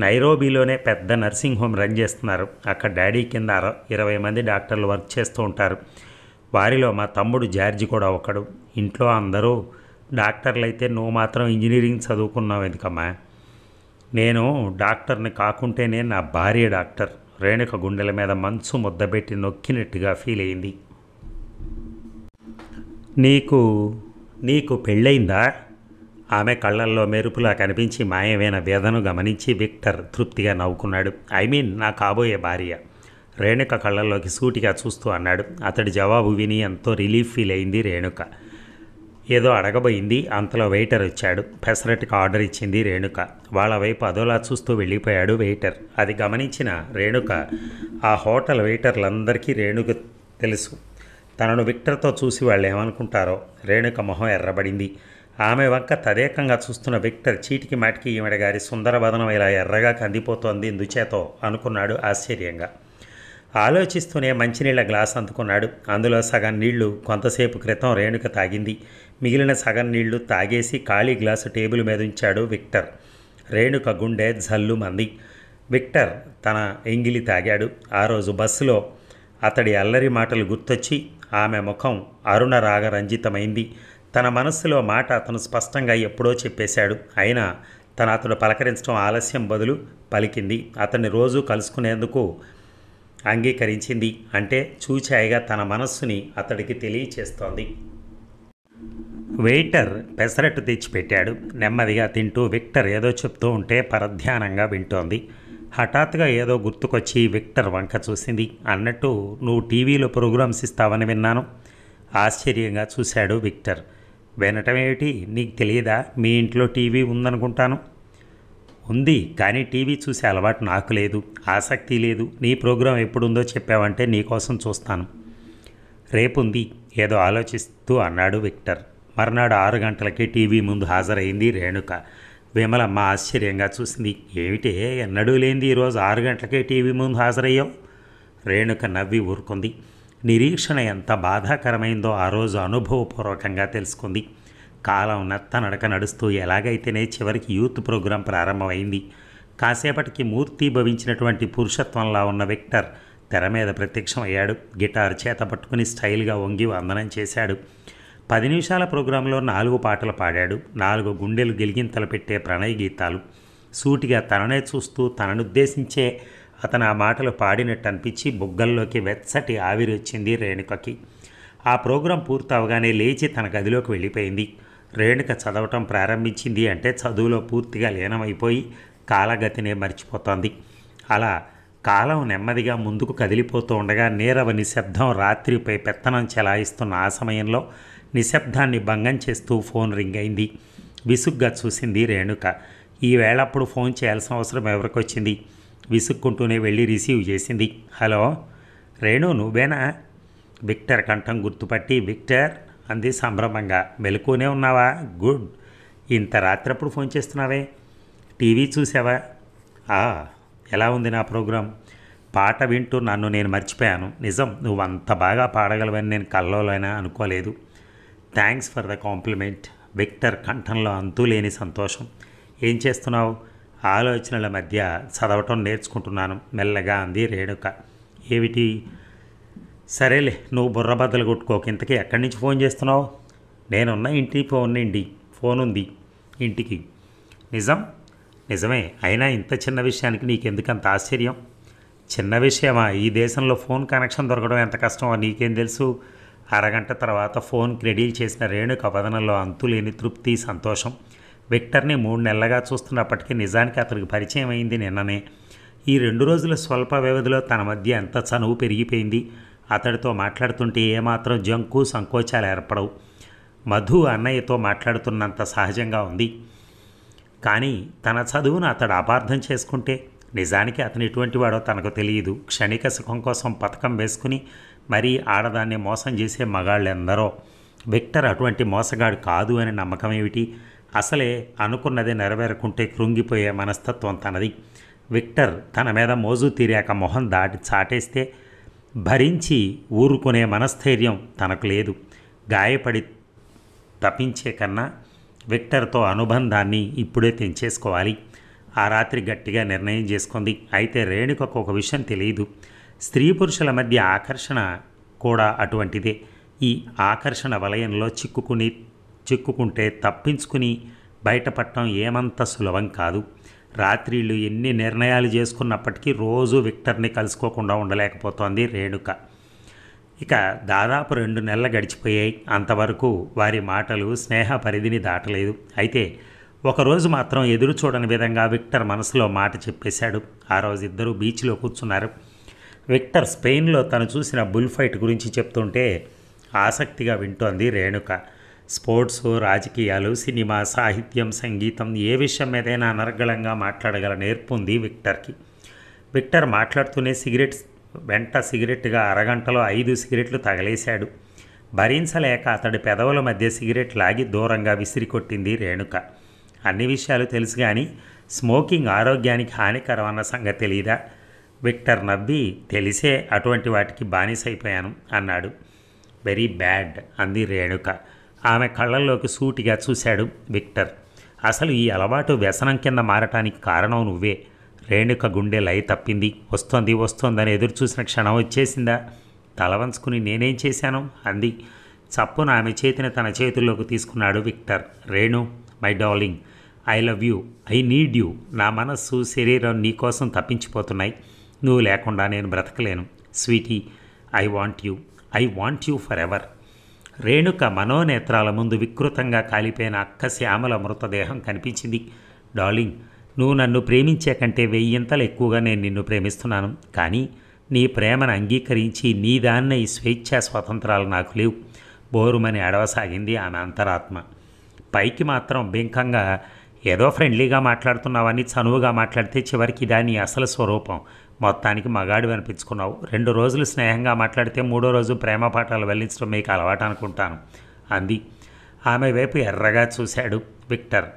నైరోబీలోనే పెద్ద నర్సింగ్ హోమ్ రన్ చేస్తున్నారు. అక్కడ డాడీ కింద 20 మంది డాక్టర్లు వర్క్ చేస్తూ ఉంటారు. వారిలో మా తమ్ముడు జార్జి కూడా ఒకడు. ఇంట్లో అందరూ డాక్టర్లు అయితే నువ్వు మాత్రం ఇంజనీరింగ్ చదువుకున్నావు ఎందుకమ్మా? నేను డాక్టర్ని కాకుంటేనే నా భార్య డాక్టర్. రేణుక గుండెల మీద మంచు ముద్దబెట్టి నొక్కినట్టుగా ఫీల్ అయింది. నీకు నీకు పెళ్ళయిందా? ఆమె కళ్ళల్లో మెరుపులా కనిపించి మాయమైన వేదను గమనించి విక్టర్ తృప్తిగా నవ్వుకున్నాడు. నా కాబోయే భార్య. రేణుక కళ్ళల్లోకి సూటిగా చూస్తూ అన్నాడు. అతడి జవాబు విని ఎంతో రిలీఫ్ ఫీల్ అయింది రేణుక. ఏదో అడగబోయింది. అంతలో వెయిటర్ వచ్చాడు. పెసరట్టుకు ఆర్డర్ ఇచ్చింది రేణుక. వాళ్ళ వైపు అదోలా చూస్తూ వెళ్ళిపోయాడు వెయిటర్. అది గమనించిన రేణుక, ఆ హోటల్ వెయిటర్లందరికీ రేణుక తెలుసు. తనను విక్టర్తో చూసి వాళ్ళు ఏమనుకుంటారో. రేణుక మొహం ఎర్రబడింది. ఆమె వంక తదేకంగా చూస్తున్న విక్టర్ చీటికి మాటికి ఈమెడ గారి సుందరవదనం ఇలా ఎర్రగా కందిపోతోంది ఎందుచేతో అనుకున్నాడు ఆశ్చర్యంగా. ఆలోచిస్తూనే మంచినీళ్ళ గ్లాస్ అందుకున్నాడు. అందులో సగం నీళ్లు కొంతసేపు క్రితం రేణుక తాగింది. మిగిలిన సగం నీళ్లు తాగేసి ఖాళీ గ్లాసు టేబుల్ మీద ఉంచాడు విక్టర్. రేణుక గుండె జల్లుమంది. విక్టర్ తన ఎంగిలి తాగాడు. ఆ రోజు బస్సులో అతడి అల్లరి మాటలు గుర్తొచ్చి ఆమె ముఖం అరుణ రాగరంజితమైంది. తన మనస్సులో మాట అతను స్పష్టంగా ఎప్పుడో చెప్పేశాడు. అయినా అతడు పలకరించడం ఆలస్యం బదులు పలికింది. అతన్ని రోజు కలుసుకునేందుకు అంగీకరించింది. అంటే చూచాయిగా తన మనస్సుని అతడికి తెలియచేస్తోంది. వెయిటర్ పెసరట్టు తెచ్చిపెట్టాడు. నెమ్మదిగా తింటూ విక్టర్ ఏదో చెప్తూ ఉంటే పరధ్యానంగా వింటోంది. హఠాత్తుగా ఏదో గుర్తుకొచ్చి విక్టర్ వంక చూసింది. అన్నట్టు నువ్వు టీవీలో ప్రోగ్రామ్స్ ఇస్తావని విన్నాను. ఆశ్చర్యంగా చూశాడు విక్టర్. వినటం ఏమిటి? నీకు తెలియదా? మీ ఇంట్లో టీవీ ఉందనుకుంటాను. ఉంది, కానీ టీవీ చూసే అలవాటు నాకు లేదు, ఆసక్తి లేదు. నీ ప్రోగ్రాం ఎప్పుడుందో చెప్పావంటే నీకోసం చూస్తాను. రేపుంది ఏదో ఆలోచిస్తూ అన్నాడు విక్టర్. మర్నాడు 6 గంటలకి టీవీ ముందు హాజరైంది రేణుక. విమలమ్మ ఆశ్చర్యంగా చూసింది. ఏమిటే, ఎన్నడూ లేనిది ఈరోజు 6 గంటలకే టీవీ ముందు హాజరయ్యావు? రేణుక నవ్వి ఊరుకుంది. నిరీక్షణ ఎంత బాధాకరమైందో ఆ రోజు అనుభవపూర్వకంగా తెలుసుకుంది. కాలం నడక నడుస్తూ ఎలాగైతేనే చివరికి యూత్ ప్రోగ్రాం ప్రారంభమైంది. కాసేపటికి మూర్తి భవించినటువంటి పురుషత్వంలా ఉన్న విక్టర్ తెర మీద ప్రత్యక్షమయ్యాడు. గిటార్ చేత పట్టుకుని స్టైల్గా వంగి వందనం చేశాడు. 10 నిమిషాల ప్రోగ్రాంలో 4 పాటలు పాడాడు. 4 గుండెలు గిలిగింతలు పెట్టే ప్రణయ గీతాలు. సూటిగా తననే చూస్తూ తననుద్దేశించే అతను ఆ మాటలు పాడినట్టు అనిపించి బుగ్గల్లోకి వెచ్చటి ఆవిరి వచ్చింది రేణుకకి. ఆ ప్రోగ్రాం పూర్తవగానే లేచి తన గదిలోకి వెళ్ళిపోయింది. రేణుక చదవటం ప్రారంభించింది అంటే చదువులో పూర్తిగా లీనమైపోయి కాలగతినే మర్చిపోతోంది. అలా కాలం నెమ్మదిగా ముందుకు కదిలిపోతూ ఉండగా నీరవ నిశ్శబ్దం రాత్రిపై పెత్తనం చెలాయిస్తున్న ఆ సమయంలో నిశ్శబ్దాన్ని భంగం చేస్తూ ఫోన్ రింగ్ అయింది. విసుగ్గా చూసింది రేణుక. ఈ వేళప్పుడు ఫోన్ చేయాల్సిన అవసరం ఎవరికొచ్చింది? విసుక్కుంటూనే వెళ్ళి రిసీవ్ చేసింది. హలో రేణు, నువ్వేనా? విక్టర్ కంఠం గుర్తుపట్టి విక్టర్ అంది సంభ్రమంగా. మెలకునే ఉన్నావా? గుడ్. ఇంత రాత్రప్పుడు ఫోన్ చేస్తున్నావే? టీవీ చూసావా? ఎలా ఉంది నా ప్రోగ్రాం? పాట వింటూ నన్ను నేను మర్చిపోయాను. నిజం, నువ్వు అంత బాగా పాడగలవని నేను కల్లోలైనా అనుకోలేదు. Thanks for the compliment. Victor కంఠంలో అంతులేని సంతోషం. ఏం చేస్తున్నావు? ఆలోచనల మధ్య చదవటం నేర్చుకుంటున్నాను మెల్లగా అంది రేణుక. ఏమిటి? సరేలే, నువ్వు బుర్రబద్దలు కొట్టుకోక. ఇంతకీ ఎక్కడి నుంచి ఫోన్ చేస్తున్నావు? నేనున్న ఇంటి ఫోన్ ఉంది ఇంటికి. నిజమే. అయినా ఇంత చిన్న విషయానికి నీకెందుకంత ఆశ్చర్యం? చిన్న విషయమా? ఈ దేశంలో ఫోన్ కనెక్షన్ దొరకడం ఎంత కష్టమో నీకేం తెలుసు? అరగంట తర్వాత ఫోన్ రెడీ చేసిన రేణుక వదనంలో అంతులేని తృప్తి, సంతోషం. విక్టర్ని 3 నెలలుగా చూస్తున్నప్పటికీ నిజానికి అతనికి పరిచయం అయింది నిన్ననే. ఈ 2 రోజుల స్వల్ప వ్యవధిలో తన మధ్య ఎంత చనువు పెరిగిపోయింది. అతడితో మాట్లాడుతుంటే ఏమాత్రం జంకు సంకోచాలు ఏర్పడవు. మధు అన్నయ్యతో మాట్లాడుతున్నంత సహజంగా ఉంది. కానీ తన చదువును అతడు అపార్థం చేసుకుంటే నిజానికి అతను ఎటువంటి వాడో తనకు తెలియదు. క్షణిక సుఖం కోసం పథకం వేసుకుని మరీ ఆడదాన్ని మోసం చేసే మగాళ్ళెందరో. విక్టర్ అటువంటి మోసగాడు కాదు అని నమ్మకం ఏమిటి? అసలే అనుకున్నది నెరవేరకుంటే కృంగిపోయే మనస్తత్వం తనది. విక్టర్ తన మీద మోజు తీరాక మొహం చాటేస్తే భరించి ఊరుకునే మనస్థైర్యం తనకు లేదు. గాయపడి తప్పించే కన్నా విక్టర్తో అనుబంధాన్ని ఇప్పుడే తెంచేసుకోవాలి. ఆ రాత్రి గట్టిగా నిర్ణయం చేసుకుంది. అయితే రేణుకకు ఒక విషయం తెలియదు. స్త్రీ పురుషుల మధ్య ఆకర్షణ కూడా అటువంటిదే. ఈ ఆకర్షణ వలయంలో చిక్కుకుంటే తప్పించుకుని బయటపడటం ఏమంత సులభం కాదు. రాత్రిళ్ళు ఎన్ని నిర్ణయాలు చేసుకున్నప్పటికీ రోజు విక్టర్ని కలుసుకోకుండా ఉండలేకపోతోంది రేణుక. ఇక దాదాపు 2 నెలలు గడిచిపోయాయి. అంతవరకు వారి మాటలు స్నేహ పరిధిని దాటలేదు. అయితే ఒకరోజు మాత్రం ఎదురు చూడని విధంగా విక్టర్ మనసులో మాట చెప్పేశాడు. ఆ రోజు ఇద్దరూ బీచ్లో కూర్చున్నారు. విక్టర్ స్పెయిన్లో తను చూసిన బుల్ ఫైట్ గురించి చెప్తుంటే ఆసక్తిగా వింటోంది రేణుక. స్పోర్ట్స్, రాజకీయాలు, సినిమా, సాహిత్యం, సంగీతం ఏ విషయం మీదైనా అనర్గళంగా మాట్లాడగల నేర్పు ఉంది విక్టర్కి. విక్టర్ మాట్లాడుతూనే సిగరెట్గా అరగంటలో 5 సిగరెట్లు తగలేశాడు. భరించలేక అతడి పెదవుల మధ్య సిగరెట్ లాగి దూరంగా విసిరికొట్టింది రేణుక. అన్ని విషయాలు తెలుసు కానీ స్మోకింగ్ ఆరోగ్యానికి హానికరం అన్న సంగతి తెలీదా? విక్టర్ నవ్వి, తెలిసే అటువంటి వాటికి బానిసైపోయాను అన్నాడు. వెరీ బ్యాడ్ అంది రేణుక. ఆమె కళ్ళల్లోకి సూటిగా చూశాడు విక్టర్. అసలు ఈ అలవాటు వ్యసనం కింద మారటానికి కారణం నువ్వే. రేణుక గుండె లయ తప్పింది. వస్తోందని ఎదురు చూసిన క్షణం వచ్చేసిందా? తల వంచుకుని నేనేం చేశాను అంది. చప్పున ఆమె చేతిని తన చేతుల్లోకి తీసుకున్నాడు Victor. Renu, my darling, I love you, I need you. నా మనస్సు, శరీరం నీకోసం తప్పించిపోతున్నాయి. నువ్వు లేకుండా నేను బ్రతకలేను. Sweetie, I want you forever. Renuka మనోనేత్రాల ముందు వికృతంగా కాలిపోయిన అక్క శ్యామల మృతదేహం కనిపించింది. డార్లింగ్, నువ్వు నన్ను ప్రేమించే కంటే 1000 ఎక్కువగా నేను నిన్ను ప్రేమిస్తున్నాను. కానీ నీ ప్రేమను అంగీకరించి నీ దాన్నై స్వేచ్ఛా స్వతంత్రాలు నాకు లేవు. బోరుమని అడవసాగింది ఆమె అంతరాత్మ. పైకి మాత్రం బెంకంగా ఏదో ఫ్రెండ్లీగా మాట్లాడుతున్నావని చనువుగా మాట్లాడితే చివరికి దాని అసలు స్వరూపం. మొత్తానికి మగాడు అనిపించుకున్నావు. 2 రోజులు స్నేహంగా మాట్లాడితే 3వ రోజు ప్రేమ పాఠాలు వెల్లించడం మీకు అలవాటు అనుకుంటాను అంది. ఆమె వైపు ఎర్రగా చూశాడు విక్టర్.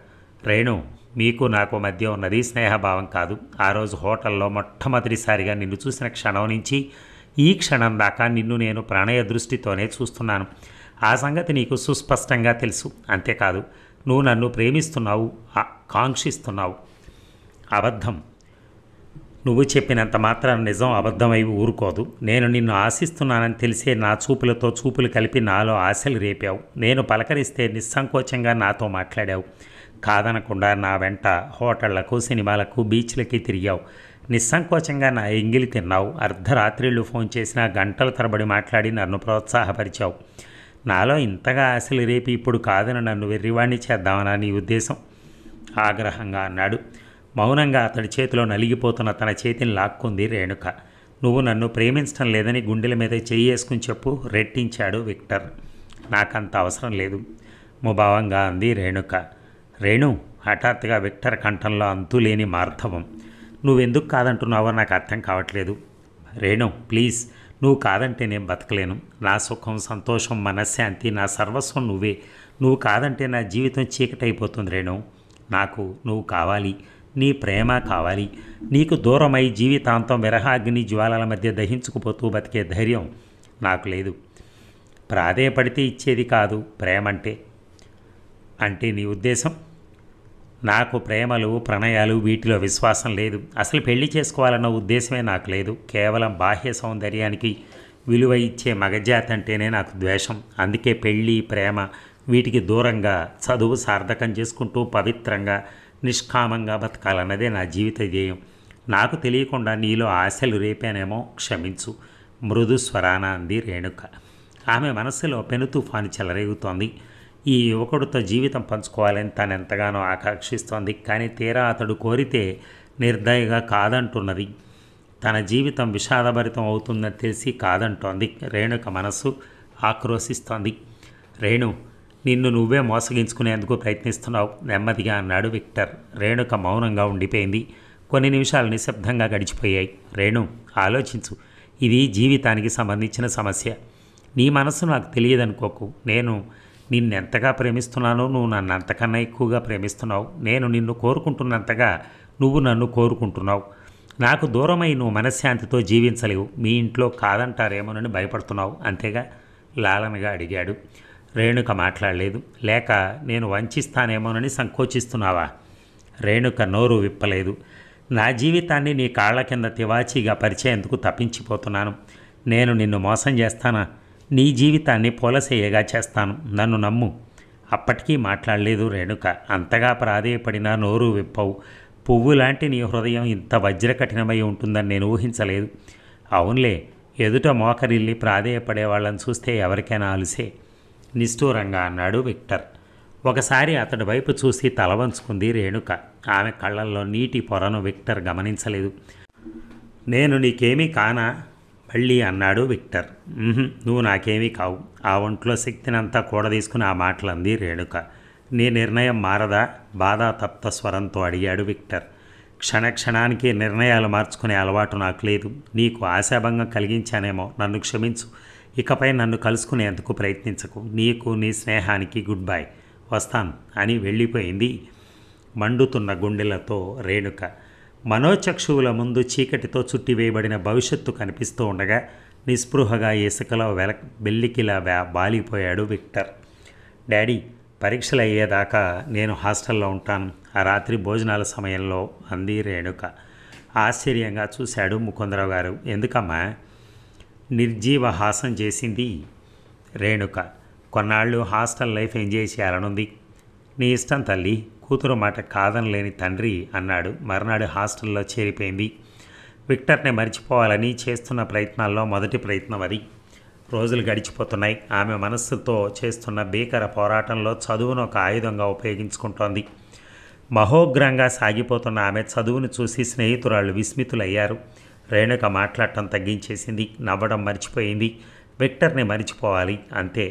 రేణు, మీకు నాకు మధ్య ఉన్నది స్నేహభావం కాదు. ఆ రోజు హోటల్లో మొట్టమొదటిసారిగా నిన్ను చూసిన క్షణం నుంచి ఈ క్షణం దాకా నిన్ను నేను ప్రణయ దృష్టితోనే చూస్తున్నాను. ఆ సంగతి నీకు సుస్పష్టంగా తెలుసు. అంతేకాదు, నువ్వు నన్ను ప్రేమిస్తున్నావు, కాంక్షిస్తున్నావు. అబద్ధం. నువ్వు చెప్పినంత మాత్రం నిజం అబద్ధమై ఊరుకోదు. నేను నిన్ను ఆశిస్తున్నానని తెలిసే నా చూపులు కలిపి నాలో ఆశలు రేపావు. నేను పలకరిస్తే నిస్సంకోచంగా నాతో మాట్లాడావు. కాదనకుండా నా వెంట హోటళ్లకు, సినిమాలకు, బీచ్లకి తిరిగావు. నిస్సంకోచంగా నా ఎంగిలి తిన్నావు. అర్ధరాత్రిళ్ళు ఫోన్ చేసినా గంటల తరబడి మాట్లాడి నన్ను ప్రోత్సాహపరిచావు. నాలో ఇంతగా ఆశలు రేపి ఇప్పుడు కాదని నన్ను వెర్రివాణ్ణి చేద్దామనా నీ ఉద్దేశం? ఆగ్రహంగా అన్నాడు. మౌనంగా అతడి చేతిలో నలిగిపోతున్న తన చేతిని లాక్కుంది రేణుక. నువ్వు నన్ను ప్రేమించడం లేదని గుండెల మీద చెయ్యేసుకుని చెప్పు రెట్టించాడు విక్టర్. నాకంత అవసరం లేదు ముభావంగా అంది రేణుక. రేణు, హఠాత్తుగా విక్టర్ కంఠంలో అంతులేని మార్ధవం. నువ్వెందుకు కాదంటున్నావో నాకు అర్థం కావట్లేదు. రేణు, ప్లీజ్, నువ్వు కాదంటే నేను బతకలేను. నా సుఖం, సంతోషం, మనశ్శాంతి, నా సర్వస్వం నువ్వే. నువ్వు కాదంటే నా జీవితం చీకటైపోతుంది రేణు. నాకు నువ్వు కావాలి, నీ ప్రేమ కావాలి. నీకు దూరమై జీవితాంతం విరహాగ్ని జ్వాలల మధ్య దహించుకుపోతూ బతికే ధైర్యం నాకు లేదు. ప్రాధేయపడితే ఇచ్చేది కాదు ప్రేమంటే. అంటే నీ ఉద్దేశం? నాకు ప్రేమలు, ప్రణయాలు వీటిలో విశ్వాసం లేదు. అసలు పెళ్లి చేసుకోవాలన్న ఉద్దేశమే నాకు లేదు. కేవలం బాహ్య సౌందర్యానికి విలువ ఇచ్చే మగజాతి అంటేనే నాకు ద్వేషం. అందుకే పెళ్ళి, ప్రేమ వీటికి దూరంగా చదువు సార్థకం చేసుకుంటూ పవిత్రంగా, నిష్కామంగా బతకాలన్నదే నా జీవిత ధ్యేయం. నాకు తెలియకుండా నీలో ఆశలు రేపానేమో, క్షమించు మృదు స్వరాన అంది రేణుక. ఆమె మనస్సులో పెను తుఫాను చెలరేగుతోంది. ఈ యువకుడితో జీవితం పంచుకోవాలని తను ఎంతగానో ఆకాంక్షిస్తోంది. కానీ తీరా అతడు కోరితే నిర్దయగా కాదంటున్నది. తన జీవితం విషాదభరితం అవుతుందని తెలిసి కాదంటోంది. రేణుక మనస్సు ఆక్రోశిస్తోంది. రేణు, నిన్ను నువ్వే మోసగించుకునేందుకు ప్రయత్నిస్తున్నావు నెమ్మదిగా అన్నాడు విక్టర్. రేణుక మౌనంగా ఉండిపోయింది. కొన్ని నిమిషాలు నిశ్శబ్దంగా గడిచిపోయాయి. రేణు, ఆలోచించు. ఇది జీవితానికి సంబంధించిన సమస్య. నీ మనసు నాకు తెలియదనుకోకు. నేను నిన్నెంతగా ప్రేమిస్తున్నానో నువ్వు నన్ను అంతకన్నా ఎక్కువగా ప్రేమిస్తున్నావు. నేను నిన్ను కోరుకుంటున్నంతగా నువ్వు నన్ను కోరుకుంటున్నావు. నాకు దూరమై నువ్వు మనశ్శాంతితో జీవించలేవు. మీ ఇంట్లో కాదంటారేమోనని భయపడుతున్నావు అంతేగా? లాలనగా అడిగాడు. రేణుక మాట్లాడలేదు. లేక నేను వంచిస్తానేమోనని సంకోచిస్తున్నావా? రేణుక నోరు విప్పలేదు. నా జీవితాన్ని నీ కాళ్ల కింద తివాచీగా పరిచేందుకు తప్పించిపోతున్నాను. నేను నిన్ను మోసం చేస్తానా? నీ జీవితాన్ని పూలసేయగా చేస్తాను. నన్ను నమ్ము. అప్పటికీ మాట్లాడలేదు రేణుక. అంతగా ప్రాధేయపడినా నోరు విప్పవు. పువ్వు లాంటి నీ హృదయం ఇంత వజ్రకఠినమై ఉంటుందని నేను ఊహించలేదు. అవునులే, ఎదుట మోకరిల్లి ప్రాధేయపడే వాళ్ళని చూస్తే ఎవరికైనా అలుసే, నిష్ఠూరంగా అన్నాడు విక్టర్. ఒకసారి అతడి వైపు చూసి తల వంచుకుంది రేణుక. ఆమె కళ్ళల్లో నీటి పొరను విక్టర్ గమనించలేదు. నేను నీకేమీ కానా? మళ్ళీ అన్నాడు విక్టర్. నువ్వు నాకేమీ కావు. ఆ ఒంట్లో శక్తినంతా కూడదీసుకుని ఆ మాటలంది రేణుక. నీ నిర్ణయం మారదా? బాధాతప్త స్వరంతో అడిగాడు విక్టర్. క్షణక్షణానికి నిర్ణయాలు మార్చుకునే అలవాటు నాకు లేదు. నీకు ఆశాభంగం కలిగించానేమో, నన్ను క్షమించు. ఇకపై నన్ను కలుసుకునేందుకు ప్రయత్నించకు. నీకు నీ స్నేహానికి గుడ్ బై. వస్తాను అని వెళ్ళిపోయింది మండుతున్న గుండెలతో రేణుక. మనోచక్షువుల ముందు చీకటితో చుట్టివేయబడిన భవిష్యత్తు కనిపిస్తూ ఉండగా నిస్పృహగా ఇసుకలో బెల్లికిలా బాలిపోయాడు విక్టర్. డాడీ, పరీక్షలు అయ్యేదాకా నేను హాస్టల్లో ఉంటాను. ఆ రాత్రి భోజనాల సమయంలో అంది రేణుక. ఆశ్చర్యంగా చూశాడు ముకుందరావు గారు. ఎందుకమ్మా? నిర్జీవ హాసం చేసింది రేణుక. కొన్నాళ్ళు హాస్టల్ లైఫ్ ఎంజాయ్ చేయాలనుంది. నీ ఇష్టం తల్లి, కూతురు మాట కాదనలేని తండ్రి అన్నాడు. మర్నాడు హాస్టల్లో చేరిపోయింది. విక్టర్ని మర్చిపోవాలని చేస్తున్న ప్రయత్నాల్లో మొదటి ప్రయత్నం అది. రోజులు గడిచిపోతున్నాయి. ఆమె మనస్సుతో చేస్తున్న భీకర పోరాటంలో చదువును ఒక ఆయుధంగా ఉపయోగించుకుంటోంది. మహోగ్రంగా సాగిపోతున్న ఆమె చదువును చూసి స్నేహితురాళ్ళు విస్మితులయ్యారు. రేణుక మాట్లాడటం తగ్గించేసింది. నవ్వడం మర్చిపోయింది. విక్టర్ని మర్చిపోవాలి అంతే.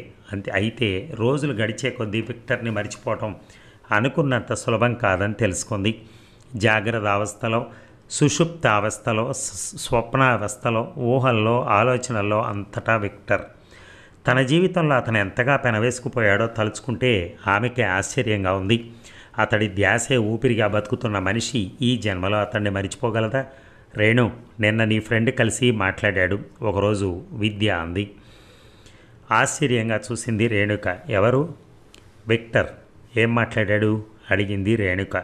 అయితే రోజులు గడిచే కొద్దీ విక్టర్ని మర్చిపోవటం అనుకున్నంత సులభం కాదని తెలుసుకుంది. జాగ్రత్త అవస్థలో, సుషుప్త అవస్థలో, స్వప్నావస్థలో, ఊహల్లో, ఆలోచనల్లో అంతటా విక్టర్. తన జీవితంలో అతను ఎంతగా పెనవేసుకుపోయాడో తలుచుకుంటే ఆమెకే ఆశ్చర్యంగా ఉంది. అతడి ధ్యాసే ఊపిరిగా బతుకుతున్న మనిషి ఈ జన్మలో అతన్ని మరిచిపోగలదా? రేణు, నిన్న నీ ఫ్రెండ్ కలిసి మాట్లాడాడు ఒకరోజు విద్య అంది. ఆశ్చర్యంగా చూసింది రేణుక. ఎవరు? విక్టర్. ఏం మాట్లాడాడు అడిగింది రేణుక.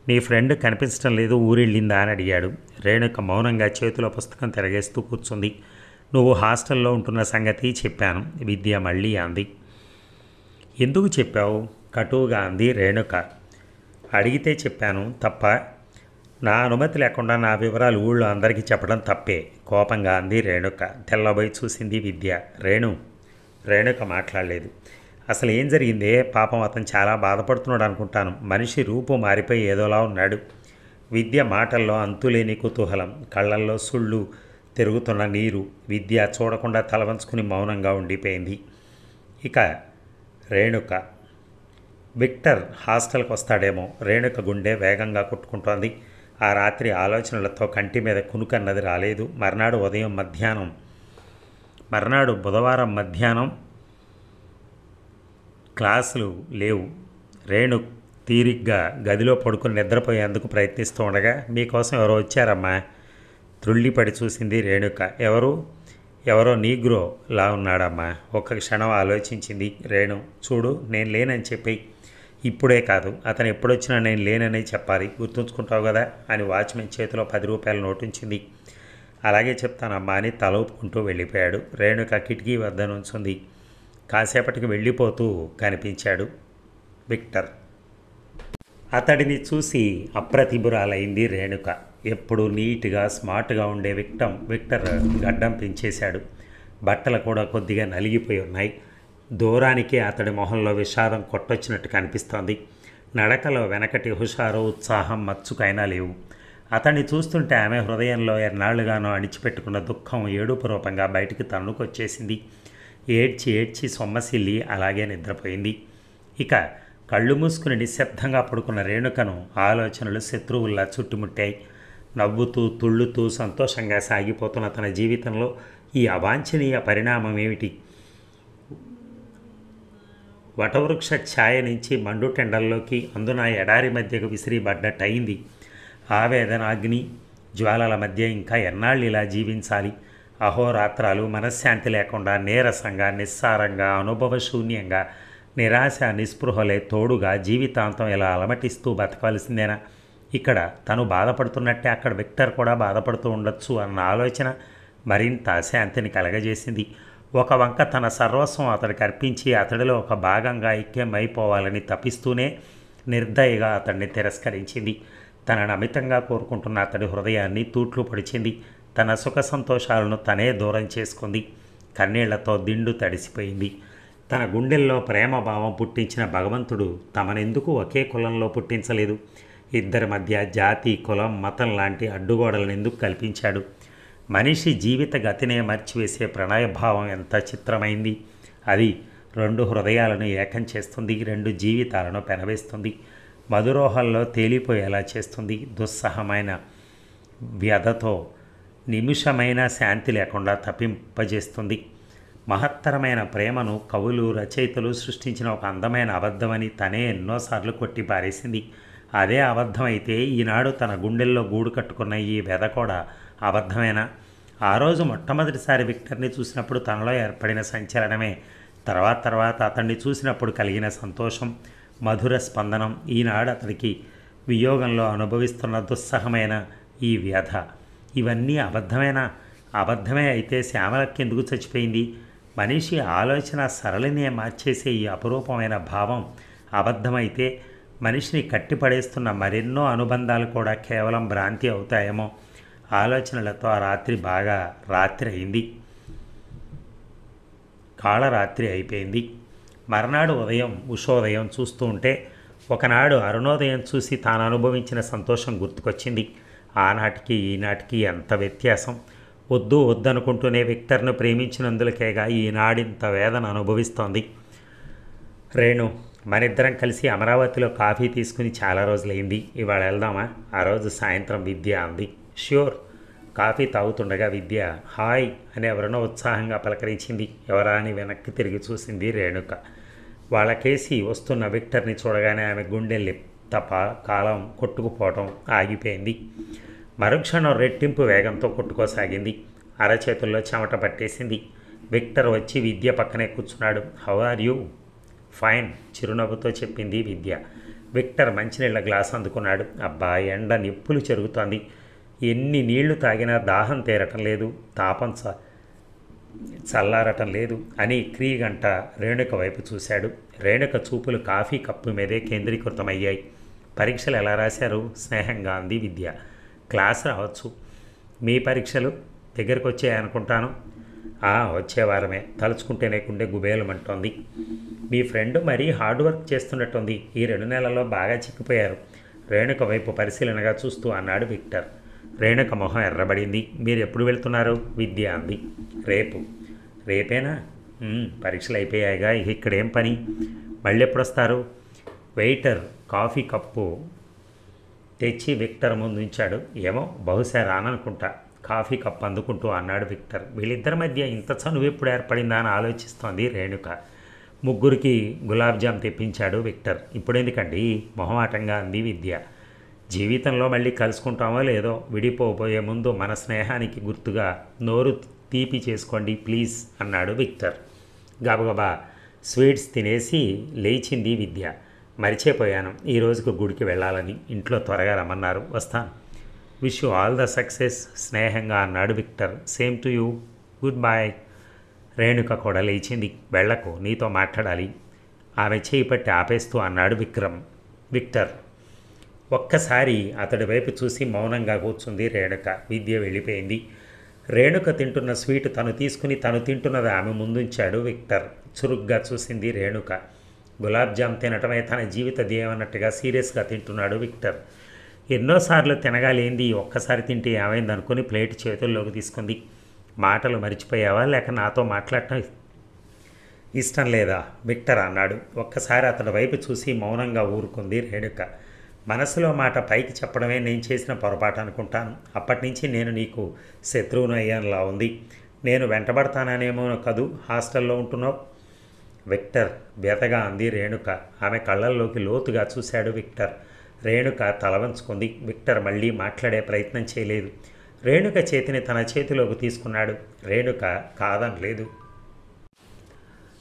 నీ ఫ్రెండ్ కనిపించడం లేదు, ఊరెళ్ళిందా అని అడిగాడు. రేణుక మౌనంగా చేతిలో పుస్తకం తిరగేస్తూ కూర్చుంది. నువ్వు హాస్టల్లో ఉంటున్న సంగతి చెప్పాను విద్య మళ్ళీ అంది. ఎందుకు చెప్పావు? కటువుగా అంది రేణుక. అడిగితే చెప్పాను, తప్ప? నా అనుమతి లేకుండా నా వివరాలు ఊళ్ళో అందరికీ చెప్పడం తప్పే, కోపంగా అంది రేణుక. తెల్లబోయి చూసింది విద్య. రేణుక మాట్లాడలేదు. అసలు ఏం జరిగిందే? పాపం అతను చాలా బాధపడుతున్నాడు అనుకుంటాను. మనిషి రూపు మారిపోయి ఏదోలా ఉన్నాడు. విద్య మాటల్లో అంతులేని కుతూహలం, కళ్ళల్లో సుళ్ళు తిరుగుతున్న నీరు. విద్య చూడకుండా తలవంచుకుని మౌనంగా ఉండిపోయింది. ఇక రేణుక. విక్టర్ హాస్టల్కి వస్తాడేమో. రేణుక గుండె వేగంగా కొట్టుకుంటోంది. ఆ రాత్రి ఆలోచనలతో కంటి మీద కునుకన్నది రాలేదు. మర్నాడు బుధవారం మధ్యాహ్నం క్లాసులు లేవు. రేణు తీరిగ్గా గదిలో పడుకుని నిద్రపోయేందుకు ప్రయత్నిస్తూ ఉండగా మీకోసం ఎవరో వచ్చారమ్మా. త్రుళ్ళిపడి చూసింది రేణుక. ఎవరో నీగ్రోలా ఉన్నాడమ్మా. ఒక్క క్షణం ఆలోచించింది రేణు. చూడు, నేను లేనని చెప్పి. ఇప్పుడే కాదు, అతను ఎప్పుడొచ్చినా నేను లేననే చెప్పాలి, గుర్తుంచుకుంటావు కదా అని వాచ్మెన్ చేతిలో 10 రూపాయల నోటు ఉంచింది. అలాగే చెప్తానమ్మా అని తల ఊపుకుంటూ వెళ్ళిపోయాడు. రేణుక కిటికీ వద్ద నుంచుంది. కాసేపటికి వెళ్ళిపోతూ కనిపించాడు విక్టర్. అతడిని చూసి అప్రతిభురాలైంది రేణుక. ఎప్పుడు నీట్గా స్మార్ట్గా ఉండే విక్టర్ గడ్డం పెంచేశాడు. బట్టలు కూడా కొద్దిగా నలిగిపోయి ఉన్నాయి. దూరానికి అతడి మొహంలో విషాదం కొట్టొచ్చినట్టు కనిపిస్తోంది. నడకలో వెనకటి హుషారు, ఉత్సాహం మచ్చుకైనా లేవు. అతన్ని చూస్తుంటే ఆమె హృదయంలో ఎన్నాళ్లుగానో అణిచిపెట్టుకున్న దుఃఖం ఏడుపు రూపంగా బయటికి తన్నుకొచ్చేసింది. ఏడ్చి సొమ్మసిల్లి అలాగే నిద్రపోయింది. ఇక కళ్ళు మూసుకుని నిశ్శబ్దంగా పడుకున్న రేణుకను ఆలోచనలు శత్రువుల్లా చుట్టుముట్టాయి. నవ్వుతూ తుళ్ళుతూ సంతోషంగా సాగిపోతున్న తన జీవితంలో ఈ అవాంఛనీయ పరిణామం ఏమిటి? వటవృక్ష ఛాయ నుంచి మండుటెండల్లోకి, అందున ఎడారి మధ్యకు విసిరిబడ్డట్టయింది. ఆవేదనాగ్ని జ్వాలల మధ్య ఇంకా ఎన్నాళ్ళు ఇలా జీవించాలి? అహోరాత్రాలు మనశ్శాంతి లేకుండా, నీరసంగా, నిస్సారంగా, అనుభవశూన్యంగా నిరాశ నిస్పృహలే తోడుగా జీవితాంతం ఇలా అలమటిస్తూ బతకవలసిందేనా? ఇక్కడ తను బాధపడుతున్నట్టే అక్కడ విక్టర్ కూడా బాధపడుతూ ఉండొచ్చు అన్న ఆలోచన మరింత అశాంతిని కలగజేసింది. ఒక వంక తన సర్వస్వం అతడికి అర్పించి అతడిలో ఒక భాగంగా ఐక్యమైపోవాలని తపిస్తూనే నిర్దయగా అతడిని తిరస్కరించింది. తనను అమితంగా కోరుకుంటున్న అతడి హృదయాన్ని తూట్లు పొడిచింది. తన సుఖ సంతోషాలను తనే దూరం చేసుకుంది. కన్నీళ్లతో దిండు తడిసిపోయింది. తన గుండెల్లో ప్రేమభావం పుట్టించిన భగవంతుడు తమనెందుకు ఒకే కులంలో పుట్టించలేదు? ఇద్దరి మధ్య జాతి, కులం, మతం లాంటి అడ్డుగోడలను ఎందుకు కల్పించాడు? మనిషి జీవిత గతినే మర్చివేసే ప్రణయభావం ఎంత చిత్రమైంది. అది రెండు హృదయాలను ఏకం చేస్తుంది, రెండు జీవితాలను పెనవేస్తుంది, మధురోహంలో తేలిపోయేలా చేస్తుంది. దుస్సహమైన వ్యధతో నిమిషమైన శాంతి లేకుండా తప్పింపజేస్తుంది. మహత్తరమైన ప్రేమను కవులు, రచయితలు సృష్టించిన ఒక అందమైన అబద్ధమని తనే ఎన్నోసార్లు కొట్టి పారేసింది. అదే అబద్ధమైతే ఈనాడు తన గుండెల్లో గూడు కట్టుకున్న ఈ వ్యధ కూడా అబద్ధమేనా? ఆ రోజు మొట్టమొదటిసారి విక్టర్ని చూసినప్పుడు తనలో ఏర్పడిన సంచలనమే, తర్వాత అతన్ని చూసినప్పుడు కలిగిన సంతోషం, మధుర స్పందనం, ఈనాడు అతడికి వియోగంలో అనుభవిస్తున్న దుస్సహమైన ఈ వ్యధ, ఇవన్నీ అబద్ధమేనా? అబద్ధమే అయితే శ్యామలకి ఎందుకు చచ్చిపోయింది? మనిషి ఆలోచన సరళినే మార్చేసే ఈ అపురూపమైన భావం అబద్ధమైతే మనిషిని కట్టిపడేస్తున్న మరెన్నో అనుబంధాలు కూడా కేవలం భ్రాంతి అవుతాయేమో. ఆలోచనలతో ఆ రాత్రి బాగా రాత్రి అయింది, కాళరాత్రి అయిపోయింది. మర్నాడు ఉదయం ఉషోదయం చూస్తూ ఉంటే ఒకనాడు అరుణోదయం చూసి తాను అనుభవించిన సంతోషం గుర్తుకొచ్చింది. ఆనాటికి ఈనాటికి ఎంత వ్యత్యాసం! వద్దనుకుంటూనే విక్టర్ను ప్రేమించినందులకేగా ఈనాడింత వేదన అనుభవిస్తోంది. రేణు, మనిద్దరం కలిసి అమరావతిలో కాఫీ తీసుకుని చాలా రోజులైంది, ఇవాళ వెళ్దామా? ఆ రోజు సాయంత్రం విద్య అంది. ష్యూర్. కాఫీ తాగుతుండగా విద్య హాయ్ అని ఎవరినో ఉత్సాహంగా పలకరించింది. ఎవరా అని వెనక్కి తిరిగి చూసింది రేణుక. వాళ్ళకేసి వస్తున్న విక్టర్ని చూడగానే ఆమె గుండెల్ని కాలం కొట్టుకుపోవటం ఆగిపోయింది. మరుక్షణం రెట్టింపు వేగంతో కొట్టుకోసాగింది. అరచేతుల్లో చెమట పట్టేసింది. విక్టర్ వచ్చి విద్య పక్కనే కూర్చున్నాడు. How are you? ఫైన్, చిరునవ్వుతో చెప్పింది విద్య. విక్టర్ మంచినీళ్ళ గ్లాస్ అందుకున్నాడు. అబ్బా, ఎండ నిప్పులు చెరుగుతోంది. ఎన్ని నీళ్లు తాగినా దాహం తీరటం లేదు, తాపం చల్లారటం లేదు అని క్రీగంట రేణుక వైపు చూశాడు. రేణుక చూపులు కాఫీ కప్పు మీదే కేంద్రీకృతమయ్యాయి. పరీక్షలు ఎలా రాశారు? స్నేహంగా అంది విద్య. క్లాస్ రావచ్చు. మీ పరీక్షలు దగ్గరకు వచ్చాయనుకుంటాను. వచ్చే వారమే. తలుచుకుంటేనే గుండె గుబేలమంటోంది. మీ ఫ్రెండ్ మరీ హార్డ్ వర్క్ చేస్తున్నట్టుంది. ఈ 2 నెలల్లో బాగా చిక్కిపోయారు. రేణుక వైపు పరిశీలనగా చూస్తూ అన్నాడు విక్టర్. రేణుక మొహం ఎర్రబడింది. మీరు ఎప్పుడు వెళ్తున్నారు? విద్య అంది. రేపు. రేపేనా? పరీక్షలు అయిపోయాయిగా, ఇక్కడేం పని? మళ్ళీ ఎప్పుడు వస్తారు? వెయిటర్ కాఫీ కప్పు తెచ్చి విక్టర్ ముందు ఉంచాడు. ఏమో, బహుశా రాననుకుంటా. కాఫీ కప్పు అందుకుంటూ అన్నాడు విక్టర్. వీళ్ళిద్దరి మధ్య ఇంత చనువు ఎప్పుడు ఏర్పడిందా అని ఆలోచిస్తోంది రేణుక. ముగ్గురికి గులాబ్ జామ్ తెప్పించాడు విక్టర్. ఇప్పుడెందుకండి? మొహమాటంగా అంది విద్య. జీవితంలో మళ్ళీ కలుసుకుంటామో లేదో, విడిపోబోయే ముందు మన స్నేహానికి గుర్తుగా నోరు తీపి చేసుకోండి ప్లీజ్ అన్నాడు విక్టర్. గబగబా స్వీట్స్ తినేసి లేచింది విద్య. మరిచిపోయాను, ఈ రోజుకు గుడికి వెళ్ళాలని. ఇంట్లో త్వరగా రమ్మన్నారు, వస్తాను. Wish you all the success, స్నేహంగా అన్నాడు Victor. Same to you, good bye. Renuka కూడా లేచింది. వెళ్ళకు, నీతో మాట్లాడాలి. ఆమె చేయి పట్టి ఆపేస్తూ అన్నాడు విక్టర్. ఒక్కసారి అతడి వైపు చూసి మౌనంగా కూర్చుంది రేణుక. విద్య వెళ్ళిపోయింది. రేణుక తింటున్న స్వీట్ తను తీసుకుని తను తింటున్నది ఆమె ముందుంచాడు విక్టర్. చురుగ్గా చూసింది రేణుక. గులాబ్ జామ్ తినటమే తన జీవిత ధ్యేయం అన్నట్టుగా సీరియస్గా తింటున్నాడు విక్టర్. ఎన్నోసార్లు తినగాలేంది, ఒక్కసారి తింటే ఏమైంది అనుకుని ప్లేట్ చేతుల్లోకి తీసుకుంది. మాటలు మరిచిపోయావా, లేక నాతో మాట్లాడటం ఇష్టం లేదా? విక్టర్ అన్నాడు. ఒక్కసారి అతడి వైపు చూసి మౌనంగా ఊరుకుంది రేణుక. మనసులో మాట పైకి చెప్పడమే నేను చేసిన పొరపాటు అనుకుంటాను. అప్పటి నుంచి నేను నీకు శత్రువును అయ్యానులా ఉంది. నేను వెంటబడతాననేమో కదూ హాస్టల్లో ఉంటున్నావు? విక్టర్ వ్యతగా అంది రేణుక. ఆమె కళ్ళల్లోకి లోతుగా చూశాడు విక్టర్. రేణుక తల వంచుకుంది. విక్టర్ మళ్ళీ మాట్లాడే ప్రయత్నం చేయలేదు. రేణుక చేతిని తన చేతిలోకి తీసుకున్నాడు. రేణుక కాదనలేదు.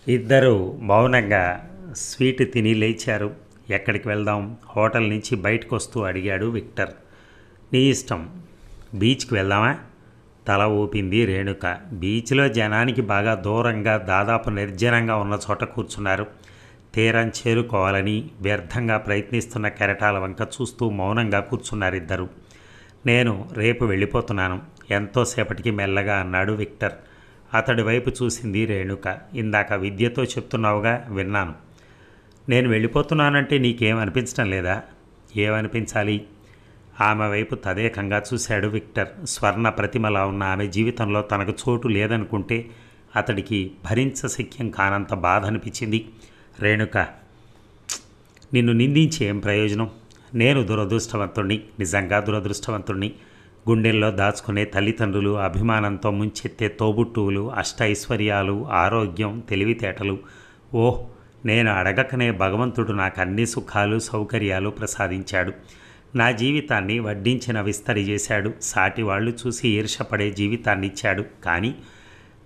ఇద్దరూ మౌనంగా స్వీట్ తిని లేచారు. ఎక్కడికి వెళ్దాం? హోటల్ నుంచి బయటకు వస్తూ అడిగాడు విక్టర్. నీ ఇష్టం. బీచ్కి వెళ్దామా? తల ఊపింది రేణుక. బీచ్లో జనానికి బాగా దూరంగా దాదాపు నిర్జనంగా ఉన్న చోట కూర్చున్నారు. తీరం చేరుకోవాలని వ్యర్థంగా ప్రయత్నిస్తున్న కెరటాల వంక చూస్తూ మౌనంగా కూర్చున్నారిద్దరు. నేను రేపు వెళ్ళిపోతున్నాను. ఎంతోసేపటికి మెల్లగా అన్నాడు విక్టర్. అతడి వైపు చూసింది రేణుక. ఇందాక విద్యతో చెప్తున్నావుగా, విన్నాను. నేను వెళ్ళిపోతున్నానంటే నీకేమనిపించడం లేదా? ఏమనిపించాలి? ఆమె వైపు తదేకంగా చూశాడు విక్టర్. స్వర్ణ ప్రతిమలా ఉన్న ఆమె జీవితంలో తనకు చోటు లేదనుకుంటే అతడికి భరించశక్యం కానంత బాధ అనిపించింది. రేణుక, నిన్ను నిందించి ఏం ప్రయోజనం? నేను దురదృష్టవంతుణ్ణి, నిజంగా దురదృష్టవంతుణ్ణి. గుండెల్లో దాచుకునే తల్లిదండ్రులు, అభిమానంతో ముంచెత్తే తోబుట్టువులు, ఐశ్వర్యాలు, ఆరోగ్యం, తెలివితేటలు. ఓహ్, నేను అడగకనే భగవంతుడు నాకు అన్ని సుఖాలు సౌకర్యాలు ప్రసాదించాడు. నా జీవితాన్ని వడ్డించిన విస్తరి చేశాడు. సాటి వాళ్ళు చూసి ఈర్షపడే జీవితాన్ని ఇచ్చాడు. కానీ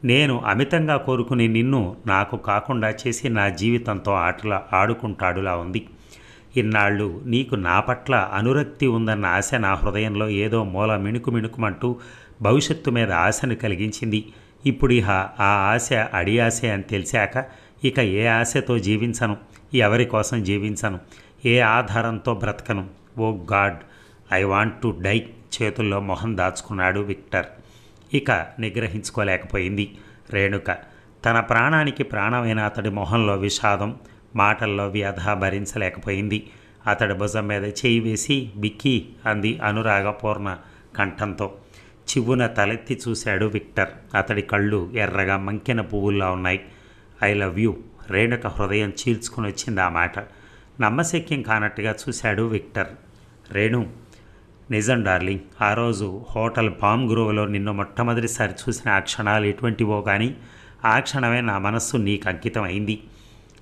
నేను అమితంగా కోరుకుని నిన్ను నాకు కాకుండా చేసి నా జీవితంతో ఆడుకుంటాడులా ఉంది. ఇన్నాళ్ళు నీకు నా పట్ల అనురక్తి ఉందన్న ఆశ నా హృదయంలో ఏదో మూల మిణుకుమంటూ భవిష్యత్తు మీద ఆశను కలిగించింది. ఇప్పుడు ఆ ఆశ అడి ఆశే అని తెలిసాక ఇక ఏ ఆశతో జీవించను, ఎవరి కోసం జీవించను, ఏ ఆధారంతో బ్రతకను. Oh God, I want to die. చేతుల్లో మొహం దాచుకున్నాడు విక్టర్. ఇక నిగ్రహించుకోలేకపోయింది రేణుక. తన ప్రాణానికి ప్రాణమైన అతడి మొహంలో విషాదం, మాటల్లో వ్యధ భరించలేకపోయింది. అతడి భుజం మీద చేయి వేసి బిక్కీ అంది అనురాగపూర్ణ కంఠంతో. చివ్వున తలెత్తి చూశాడు విక్టర్. అతడి కళ్ళు ఎర్రగా మంకెన పువ్వుల్లా ఉన్నాయి. I love you. రేణుక హృదయం చీల్చుకుని వచ్చింది ఆ మాట. నమ్మశక్యం కానట్టుగా చూశాడు విక్టర్. రేణు, నిజం డార్లింగ్, ఆ రోజు హోటల్ పామ్ గ్రోవ్లో నిన్ను మొట్టమొదటిసారి చూసిన ఆ క్షణాలు ఎటువంటివో కానీ ఆ క్షణమే నా మనస్సు నీకు అంకితం అయింది.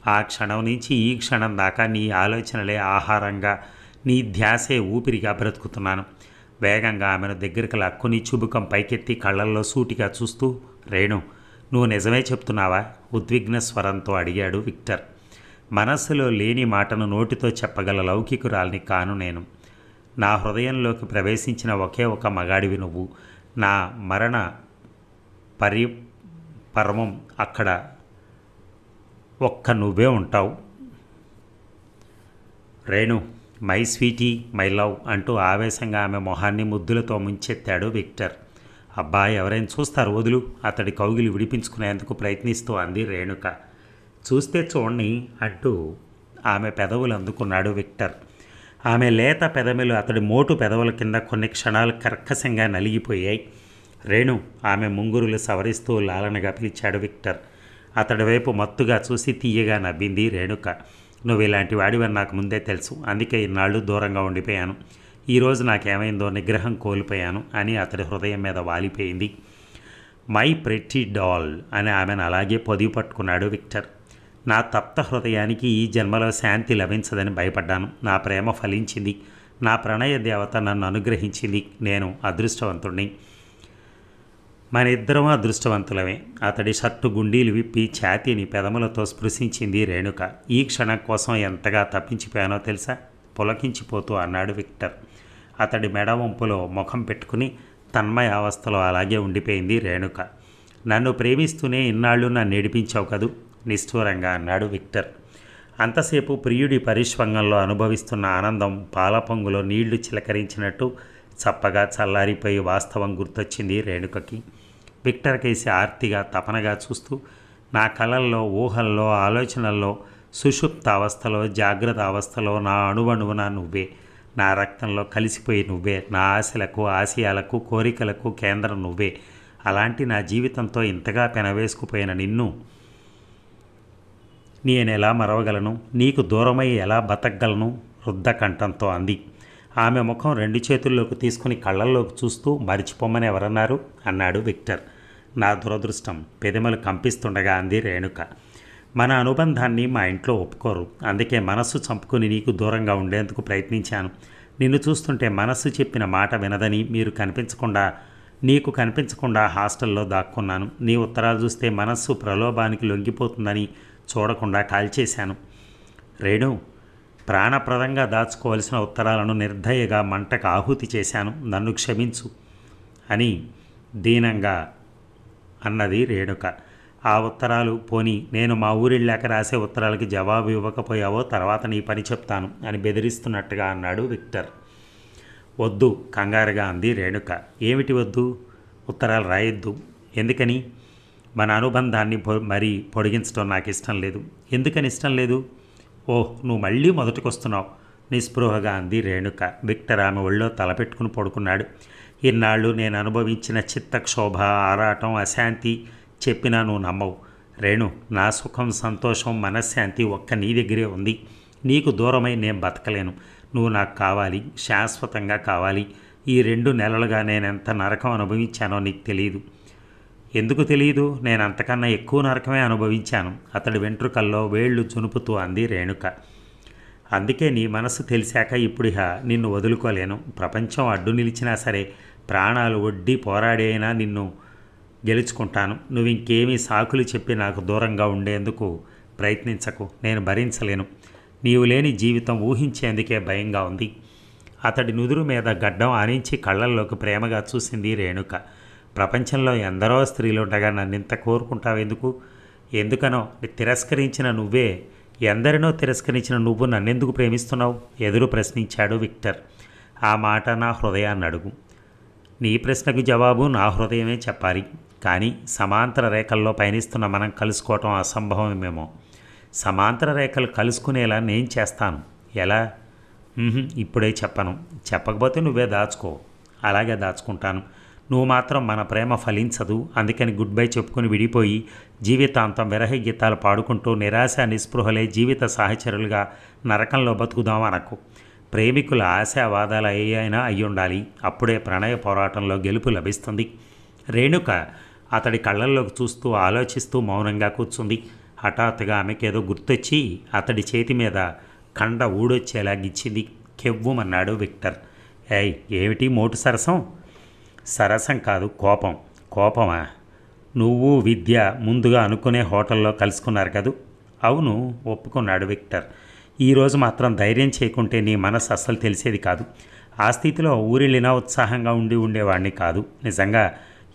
ఆ క్షణం నుంచి ఈ క్షణం దాకా నీ ఆలోచనలే ఆహారంగా, నీ ధ్యాసే ఊపిరిగా బ్రతుకుతున్నాను. వేగంగా ఆమెను దగ్గరికి లాక్కుని చుబుకం పైకెత్తి కళ్ళల్లో సూటిగా చూస్తూ, రేణు, నువ్వు నిజమే చెప్తున్నావా? ఉద్విగ్న స్వరంతో అడిగాడు విక్టర్. మనస్సులో లేని మాటను నోటితో చెప్పగల లౌకికురాల్ని కాను నేను. నా హృదయంలోకి ప్రవేశించిన ఒకే ఒక మగాడివి నువ్వు. నా మరణ పరమం అక్కడ ఒక్క నువ్వే ఉంటావు. Renu, my sweetie, my love అంటూ ఆవేశంగా ఆమె మొహాన్ని ముద్దులతో ముంచెత్తాడు విక్టర్. అబ్బా, ఎవరైనా చూస్తారు, వదులు. అతడి కౌగిలి విడిపించుకునేందుకు ప్రయత్నిస్తూ అంది రేణుక. చూస్తే చూడండి అంటూ ఆమె పెదవులు అందుకున్నాడు విక్టర్. ఆమె లేత పెదవులు అతడి మోటు పెదవుల కింద కొన్ని క్షణాలు కర్కశంగా నలిగిపోయాయి. రేణు, ఆమె ముంగురులు సవరిస్తూ లాలనగా పిలిచాడు విక్టర్. అతడి వైపు మత్తుగా చూసి తీయగా నవ్వింది రేణుక. నువ్వు ఇలాంటి వాడివని నాకు ముందే తెలుసు, అందుకే ఇన్నాళ్ళు దూరంగా ఉండిపోయాను. ఈరోజు నాకేమైందో నిగ్రహం కోల్పోయాను అని అతడి హృదయం మీద వాలిపోయింది. మై ప్రెట్టి డాల్ అని ఆమెను అలాగే పొదివి పట్టుకున్నాడు విక్టర్. నా తప్త హృదయానికి ఈ జన్మలో శాంతి లభించదని భయపడ్డాను. నా ప్రేమ ఫలించింది. నా ప్రణయ దేవత నన్ను అనుగ్రహించింది. నేను అదృష్టవంతుణ్ణి. మన ఇద్దరం అదృష్టవంతులమే. అతడి షర్టు గుండీలు విప్పి ఛాతీని పెదములతో స్పృశించింది రేణుక. ఈ క్షణం కోసం ఎంతగా తప్పించిపోయానో తెలుసా? పులకించిపోతూ అన్నాడు విక్టర్. అతడి మెడ వంపులో ముఖం పెట్టుకుని తన్మయ అవస్థలో అలాగే ఉండిపోయింది రేణుక. నన్ను ప్రేమిస్తూనే ఇన్నాళ్ళు నన్ను ఏడిపించావు కదూ, నిష్ఠూరంగా అన్నాడు విక్టర్. అంతసేపు ప్రియుడి పరిష్వంగంలో అనుభవిస్తున్న ఆనందం పాలపొంగులో నీళ్లు చిలకరించినట్టు చప్పగా చల్లారిపోయి వాస్తవం గుర్తొచ్చింది రేణుకకి. విక్టర్ కేసి ఆర్తిగా తపనగా చూస్తూ, నా కలల్లో, ఊహల్లో, ఆలోచనల్లో, సుషుప్త అవస్థలో, జాగ్రత్త అవస్థలో నా అణువణువున నువ్వే. నా రక్తంలో కలిసిపోయి నువ్వే. నా ఆశలకు, ఆశయాలకు, కోరికలకు కేంద్రం నువ్వే. అలాంటి నా జీవితంతో ఇంతగా పెనవేసుకుపోయిన నిన్ను నేనెలా మరవగలను? నీకు దూరమై ఎలా బతకగలను? రుద్ధ కంఠంతో అంది. ఆమె ముఖం రెండు చేతుల్లోకి తీసుకుని కళ్ళల్లోకి చూస్తూ, మరిచిపోమ్మని ఎవరన్నారు అన్నాడు విక్టర్. నా దురదృష్టం, పెదెమలు కంపిస్తుండగా అంది రేణుక. మన అనుబంధాన్ని మా ఇంట్లో ఒప్పుకోరు. అందుకే మనస్సు చంపుకుని నీకు దూరంగా ఉండేందుకు ప్రయత్నించాను. నిన్ను చూస్తుంటే మనస్సు చెప్పిన మాట వినదని నీకు కనిపించకుండా హాస్టల్లో దాక్కున్నాను. నీ ఉత్తరాలు చూస్తే మనస్సు ప్రలోభానికి లొంగిపోతుందని చూడకుండా కాల్చేశాను. రేణు, ప్రాణప్రదంగా దాచుకోవలసిన ఉత్తరాలను నిర్దయగా మంటకు ఆహుతి చేశాను, నన్ను క్షమించు అని దీనంగా అన్నది రేణుక. ఆ ఉత్తరాలు పోని నేను మా ఊరిళ్ళాక రాసే ఉత్తరాలకి జవాబు ఇవ్వకపోయావో తర్వాత నీ పని చెప్తాను అని బెదిరిస్తున్నట్టుగా అన్నాడు విక్టర్. వద్దు, కంగారుగా అంది రేణుక. ఏమిటి వద్దు? ఉత్తరాలు రాయొద్దు. ఎందుకని? మన అనుబంధాన్ని మరీ పొడిగించడం నాకు ఇష్టం లేదు. ఎందుకని ఇష్టం లేదు? ఓహ్, నువ్వు మళ్ళీ మొదటికొస్తున్నావు, నిస్పృహగా అంది రేణుక. విక్టర్ ఆమె ఒళ్ళో తలపెట్టుకుని పడుకున్నాడు. ఇన్నాళ్ళు నేను అనుభవించిన చిత్తక్షోభ, ఆరాటం, అశాంతి చెప్పినా నువ్వు నమ్మవు రేణు. నా సుఖం, సంతోషం, మనశ్శాంతి ఒక్క నీ దగ్గరే ఉంది. నీకు దూరమై నేను బతకలేను. నువ్వు నాకు కావాలి, శాశ్వతంగా కావాలి. ఈ 2 నెలలుగా నేనెంత నరకం అనుభవించానో నీకు తెలియదు. ఎందుకు తెలియదు? నేను అంతకన్నా ఎక్కువ నరకమే అనుభవించాను. అతడి వెంట్రుకల్లో వేళ్లు జునుపుతూ అంది రేణుక. అందుకే నీ మనసు తెలిసాక ఇప్పుడిహ నిన్ను వదులుకోలేను. ప్రపంచం అడ్డు నిలిచినా సరే, ప్రాణాలు ఒడ్డి పోరాడి అయినా నిన్ను గెలుచుకుంటాను. నువ్వు ఇంకేమీ సాకులు చెప్పి నాకు దూరంగా ఉండేందుకు ప్రయత్నించకు. నేను భరించలేను. నీవు లేని జీవితం ఊహించేందుకే భయంగా ఉంది. అతడి నుదురు మీద గడ్డం ఆనించి కళ్ళల్లోకి ప్రేమగా చూసింది రేణుక. ప్రపంచంలో ఎందరో స్త్రీలుండగా నన్నింత కోరుకుంటావెందుకు? ఎందుకనో తిరస్కరించిన నువ్వే, ఎందరినో తిరస్కరించిన నువ్వు నన్నెందుకు ప్రేమిస్తున్నావు? ఎదురు ప్రశ్నించాడు విక్టర్. ఆ మాట నా హృదయాన్ని అడుగు. నీ ప్రశ్నకు జవాబు నా హృదయమే చెప్పాలి. కానీ సమాంతర రేఖల్లో పయనిస్తున్న మనం కలుసుకోవటం అసంభవమేమో. సమాంతర రేఖలు కలుసుకునేలా నేను చేస్తాను. ఎలా? ఇప్పుడే చెప్పను. చెప్పకపోతే నువ్వే దాచుకో. అలాగే దాచుకుంటాను. నువ్వు మాత్రం మన ప్రేమ ఫలించదు, అందుకని గుడ్ బై చెప్పుకొని విడిపోయి జీవితాంతం విరహ గీతాలు పాడుకుంటూ నిరాశ నిస్పృహలే జీవిత సహచరులుగా నరకంలో బతుకుదాం అనకు. ప్రేమికుల ఆశావాదాలు అయినా అయ్యుండాలి. అప్పుడే ప్రణయ పోరాటంలో గెలుపు లభిస్తుంది. రేణుక అతడి కళ్ళల్లోకి చూస్తూ ఆలోచిస్తూ మౌనంగా కూర్చుంది. హఠాత్తుగా ఆమెకేదో గుర్తొచ్చి అతడి చేతి మీద కండ ఊడొచ్చేలా గిచ్చింది. కెవ్వుమన్నాడు విక్టర్. ఏయ్, ఏమిటి మోటు సరసం? సరసం కాదు, కోపం. కోపమా? నువ్వు విద్య ముందుగా అనుకునే హోటల్లో కలుసుకున్నారు కదూ? అవును, ఒప్పుకున్నాడు విక్టర్. ఈరోజు మాత్రం ధైర్యం చేయకుంటే నీ మనసు అస్సలు తెలిసేది కాదు. ఆ స్థితిలో ఊరిళ్ళినా ఉత్సాహంగా ఉండేవాడిని కాదు. నిజంగా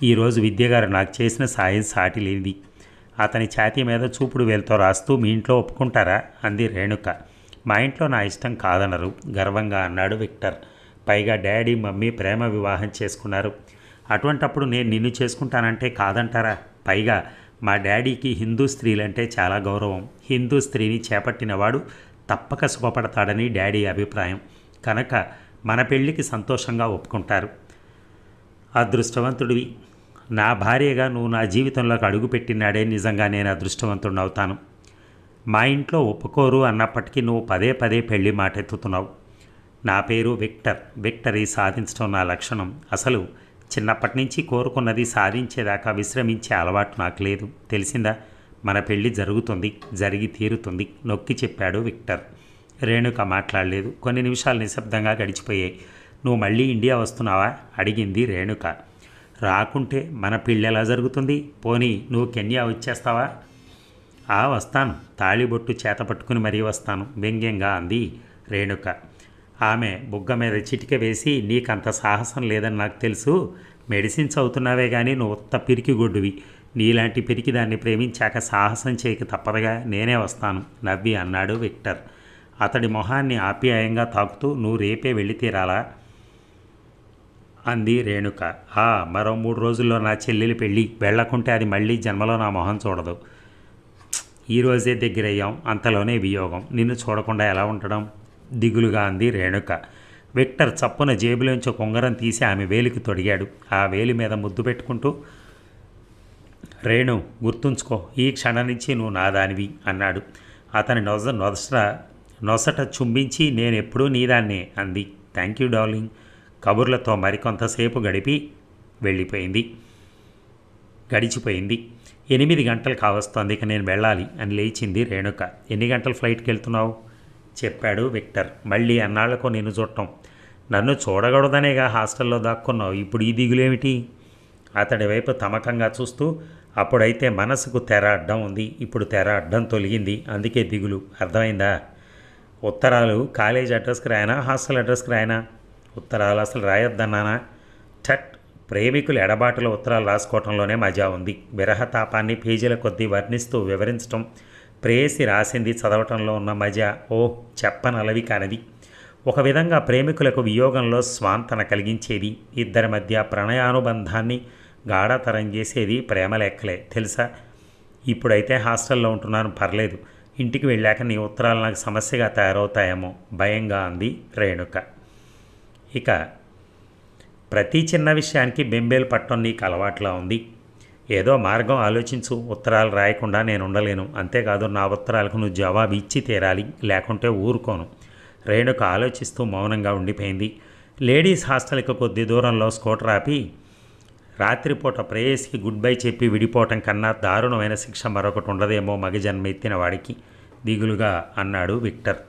ఈరోజు విద్యగారు నాకు చేసిన సాయం సాటి లేనిది. అతని ఛాతీ మీద చూపుడు వేలుతో రాస్తూ, మీ ఇంట్లో ఒప్పుకుంటారా అంది రేణుక. మా ఇంట్లో నా ఇష్టం కాదనరు, గర్వంగా అన్నాడు విక్టర్. పైగా డాడీ మమ్మీ ప్రేమ వివాహం చేసుకున్నారు. అటువంటప్పుడు నేను నిన్ను చేసుకుంటానంటే కాదంటారా? పైగా మా డాడీకి హిందూ స్త్రీలంటే చాలా గౌరవం. హిందూ స్త్రీని చేపట్టినవాడు తప్పక సుఖపడతాడని డాడీ అభిప్రాయం. కనుక మన పెళ్ళికి సంతోషంగా ఒప్పుకుంటారు. అదృష్టవంతుడివి. నా భార్యగా నువ్వు నా జీవితంలోకి అడుగుపెట్టినాడే నిజంగా నేను అదృష్టవంతుడిని అవుతాను. మా ఇంట్లో ఒప్పుకోరు అన్నప్పటికీ నువ్వు పదే పదే పెళ్ళి మాటెత్తుతున్నావు. నా పేరు విక్టర్. విక్టరీ సాధించడం నా లక్షణం. అసలు చిన్నప్పటి నుంచి కోరుకున్నది సాధించేదాకా విశ్రమించే అలవాటు నాకు లేదు. తెలిసిందా? మన పెళ్ళి జరుగుతుంది, జరిగి తీరుతుంది, నొక్కి చెప్పాడు విక్టర్. రేణుక మాట్లాడలేదు. కొన్ని నిమిషాలు నిశ్శబ్దంగా గడిచిపోయాయి. నువ్వు మళ్ళీ ఇండియా వస్తున్నావా అడిగింది రేణుక. రాకుంటే మన పెళ్ళి ఎలా జరుగుతుంది? పోనీ నువ్వు కెన్యా వచ్చేస్తావా? వస్తాను. తాళిబొట్టు చేత పట్టుకుని మరీ వస్తాను, వ్యంగ్యంగా అంది రేణుక. ఆమె బుగ్గ మీద చిటిక వేసి, నీకంత సాహసం లేదని నాకు తెలుసు. మెడిసిన్స్ అవుతున్నావే కానీ నువ్వు ఉత్త పిరికిగొడ్డువి. నీలాంటి పిరికి దాన్ని ప్రేమించాక సాహసం చేయక తప్పదుగా. నేనే వస్తాను నవ్వి అన్నాడు విక్టర్. అతడి మొహాన్ని ఆప్యాయంగా తాకుతూ, నువ్వు రేపే వెళ్ళి తీరాలా అంది రేణుక. మరో 3 రోజుల్లో నా చెల్లెలి పెళ్ళి. వెళ్లకుంటే అది మళ్ళీ జన్మలో నా మొహం చూడదు. ఈరోజే దగ్గరయ్యాం, అంతలోనే వియోగం. నిన్ను చూడకుండా ఎలా ఉండడం? దిగులుగా అంది రేణుక. విక్టర్ చప్పున జేబులోంచి ఉంగరం తీసి ఆమె వేలికి తొడిగాడు. ఆ వేలి మీద ముద్దు పెట్టుకుంటూ, రేణు, గుర్తుంచుకో, ఈ క్షణం నుంచి నువ్వు నాదానివి అన్నాడు. అతని నొసట చుంబించి, నేనెప్పుడూ నీదాన్నే అంది. Thank you darling. కబుర్లతో మరికొంతసేపు గడిచిపోయింది. 8 గంటలు కావస్తోంది. ఇక నేను వెళ్ళాలి అని లేచింది రేణుక. ఎన్ని గంటల ఫ్లైట్కి వెళ్తున్నావు చెప్పాడు విక్టర్. మళ్ళీ అన్నాళ్లకు నేను చూడటం. నన్ను చూడకూడదనేగా హాస్టల్లో దాక్కున్నావు. ఇప్పుడు ఈ దిగులేమిటి? అతడి వైపు తమకంగా చూస్తూ, అప్పుడైతే మనసుకు తెర అడ్డం ఉంది, ఇప్పుడు తెర అడ్డం తొలగింది, అందుకే దిగులు. అర్థమైందా? ఉత్తరాలు కాలేజ్ అడ్రస్కి రాయనా, హాస్టల్ అడ్రస్కి రాయనా? ఉత్తరాలు అసలు రాయొద్దన్నానా? ఠట్! ప్రేమికులు ఎడబాటులో ఉత్తరాలు రాసుకోవటంలోనే మజా ఉంది. విరహతాపాన్ని పేజీల కొద్దీ వర్ణిస్తూ వివరించటం, ప్రేయసి రాసింది చదవటంలో ఉన్న మజా ఓహ్ చెప్పనలవి కానిది. ఒక విధంగా ప్రేమికులకు వియోగంలో స్వాంతన కలిగించేది, ఇద్దరి మధ్య ప్రణయానుబంధాన్ని గాఢతరం చేసేది ప్రేమ లెక్కలే తెలుసా. ఇప్పుడైతే హాస్టల్లో ఉంటున్నాను, పర్లేదు. ఇంటికి వెళ్ళాక నీ ఉత్తరాలు నాకు సమస్యగా తయారవుతాయేమో భయంగా అంది రేణుక. ఇక ప్రతి చిన్న విషయానికి బెంబేలు పట్టడం నీకు అలవాట్లా ఉంది. ఏదో మార్గం ఆలోచించు. ఉత్తరాలు రాయకుండా నేను ఉండలేను. అంతేకాదు నా ఉత్తరాలకు నువ్వు జవాబు ఇచ్చి తీరాలి, లేకుంటే ఊరుకోను. రేణుక ఆలోచిస్తూ మౌనంగా ఉండిపోయింది. లేడీస్ హాస్టల్కి కొద్ది దూరంలో స్కూటర్ ఆపి, రాత్రిపూట ప్రేయస్కి గుడ్ బై చెప్పి విడిపోవటం కన్నా దారుణమైన శిక్ష మరొకటి ఉండదేమో మగ జన్మ ఎత్తిన వాడికి దిగులుగా అన్నాడు విక్టర్.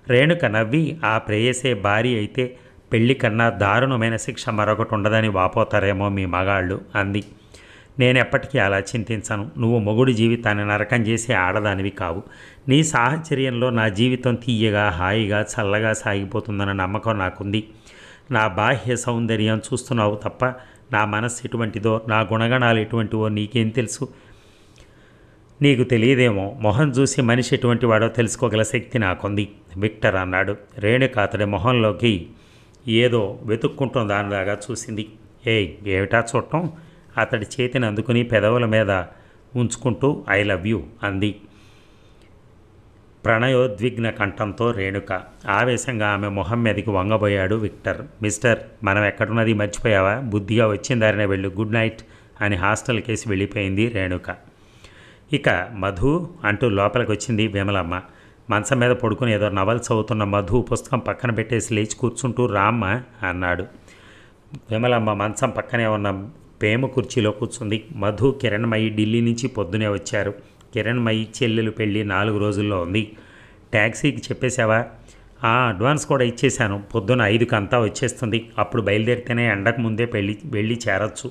రేణుక నవ్వి, ఆ ప్రేయసే భార్య అయితే పెళ్లి కన్నా దారుణమైన శిక్ష మరొకటి ఉండదని వాపోతారేమో మీ మగాళ్ళు అంది. నేనెప్పటికీ అలా చింతించను. నువ్వు మొగుడి జీవితాన్ని నరకం చేసే ఆడదానివి కావు. నీ సాహచర్యంలో నా జీవితం తీయగా హాయిగా చల్లగా సాగిపోతుందన్న నమ్మకం నాకుంది. నా బాహ్య సౌందర్యం చూస్తున్నావు తప్ప నా మనస్సు ఎటువంటిదో, నా గుణగణాలు ఎటువంటివో నీకేం తెలుసు? నీకు తెలియదేమో. మొహం చూసి మనిషి ఎటువంటి వాడో తెలుసుకోగల శక్తి నాకుంది విక్టర్ అన్నాడు. రేణుక అతడి మొహంలోకి ఏదో వెతుక్కుంటున్న దానిలాగా చూసింది. ఏయ్ ఏమిటా చూడటం? అతడి చేతిని అందుకుని పెదవుల మీద ఉంచుకుంటూ ఐ లవ్ యూ అంది ప్రణయోద్విగ్న కంఠంతో రేణుక. ఆవేశంగా ఆమె మొహం మీదకి వంగబోయాడు విక్టర్. మిస్టర్, మనం ఎక్కడున్నది మర్చిపోయావా? బుద్ధిగా వచ్చిన దారినే వెళ్ళు. గుడ్ నైట్ అని హాస్టల్ కేసి వెళ్ళిపోయింది రేణుక. ఇక మధు అంటూ లోపలికి వచ్చింది విమలమ్మ. మంచం మీద పడుకుని ఏదో నవల్ చదువుతున్న మధు పుస్తకం పక్కన పెట్టేసి లేచి కూర్చుంటూ రామ్మ అన్నాడు. విమలమ్మ మంచం పక్కనే ఉన్న పేమ కుర్చీలో కూర్చుంది. మధు, కిరణ్మయి ఢిల్లీ నుంచి పొద్దునే వచ్చారు. కిరణ్మయి చెల్లెలు పెళ్ళి 4 రోజుల్లో ఉంది. ట్యాక్సీకి చెప్పేశావా? అడ్వాన్స్ కూడా ఇచ్చేశాను. పొద్దున 5కి అంతా వచ్చేస్తుంది. అప్పుడు బయలుదేరితేనే ఎండకు ముందే వెళ్ళి చేరొచ్చు.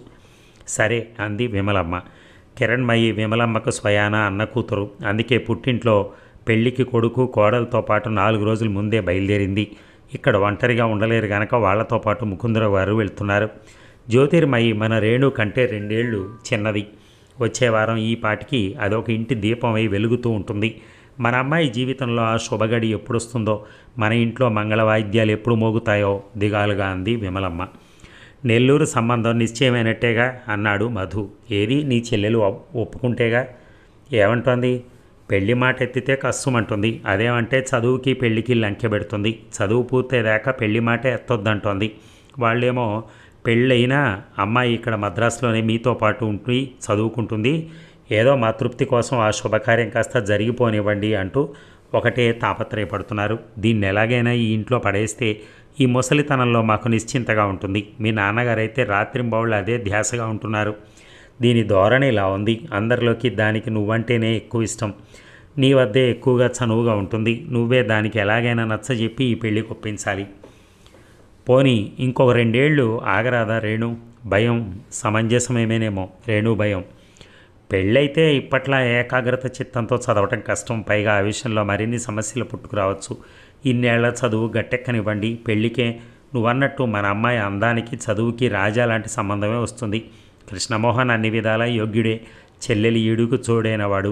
సరే అంది విమలమ్మ. కిరణ్మయి విమలమ్మకు స్వయాన అన్న కూతురు. అందుకే పుట్టింట్లో పెళ్లికి కొడుకు కోడలతో పాటు 4 రోజుల ముందే బయలుదేరింది. ఇక్కడ ఒంటరిగా ఉండలేరు గనక వాళ్లతో పాటు ముకుందరావు గారు వెళ్తున్నారు. జ్యోతిర్మయి మన రేణు కంటే 2 ఏళ్ళు చిన్నది. వచ్చే వారం ఈ పాటికి అదొక ఇంటి దీపమై వెలుగుతూ ఉంటుంది. మన అమ్మాయి జీవితంలో ఆ శుభగడి ఎప్పుడొస్తుందో, మన ఇంట్లో మంగళ వాయిద్యాలు ఎప్పుడు మోగుతాయో దిగాలుగా అంది విమలమ్మ. నెల్లూరు సంబంధం నిశ్చయమైనట్టేగా అన్నాడు మధు. ఏది నీ చెల్లెలు ఒప్పుకుంటేగా? ఏమంటోంది? పెళ్లి మాట ఎత్తితే కస్సుమంటుంది. అదేమంటే చదువుకి పెళ్లికి లంకెబెడుతుంది. చదువు పూర్తయ్యాక పెళ్లి మాట ఎత్తొద్దంటోంది. వాళ్ళేమో పెళ్ళైనా అమ్మాయి ఇక్కడ మద్రాసులోనే మీతో పాటు ఉండి చదువుకుంటుంది. ఏదో మా తృప్తి కోసం ఆ శుభకార్యం కాస్త జరిగిపోనివ్వండి అంటూ ఒకటే తాపత్రయపడుతున్నారు. దీన్ని ఎలాగైనా ఈ ఇంట్లో పడేస్తే ఈ ముసలితనంలో మాకు నిశ్చింతగా ఉంటుంది. మీ నాన్నగారైతే రాత్రింబౌళ్ళు అదే ధ్యాసగా ఉంటున్నారు. దీని ధోరణి ఇలా ఉంది. అందరిలోకి దానికి నువ్వంటేనే ఎక్కువ ఇష్టం. నీ వద్దే ఎక్కువగా చనువుగా ఉంటుంది. నువ్వే దానికి ఎలాగైనా నచ్చజెప్పి ఈ పెళ్లి కొప్పించాలి. పోనీ ఇంకొక 2 ఏళ్ళు ఆగరాదా రేణు? భయం సమంజసమేమేనేమో రేణు భయం. పెళ్ళైతే ఇప్పట్లా ఏకాగ్రత చిత్తంతో చదవటం కష్టం. పైగా ఆ విషయంలో మరిన్ని సమస్యలు పుట్టుకురావచ్చు. ఇన్నేళ్ల చదువు గట్టెక్కనివ్వండి. పెళ్ళికే నువ్వన్నట్టు మన అమ్మాయి అందానికి చదువుకి రాజా లాంటి సంబంధమే వస్తుంది. కృష్ణమోహన్ అన్ని విధాలా యోగ్యుడే. చెల్లెలి ఈడుకు చూడైనవాడు.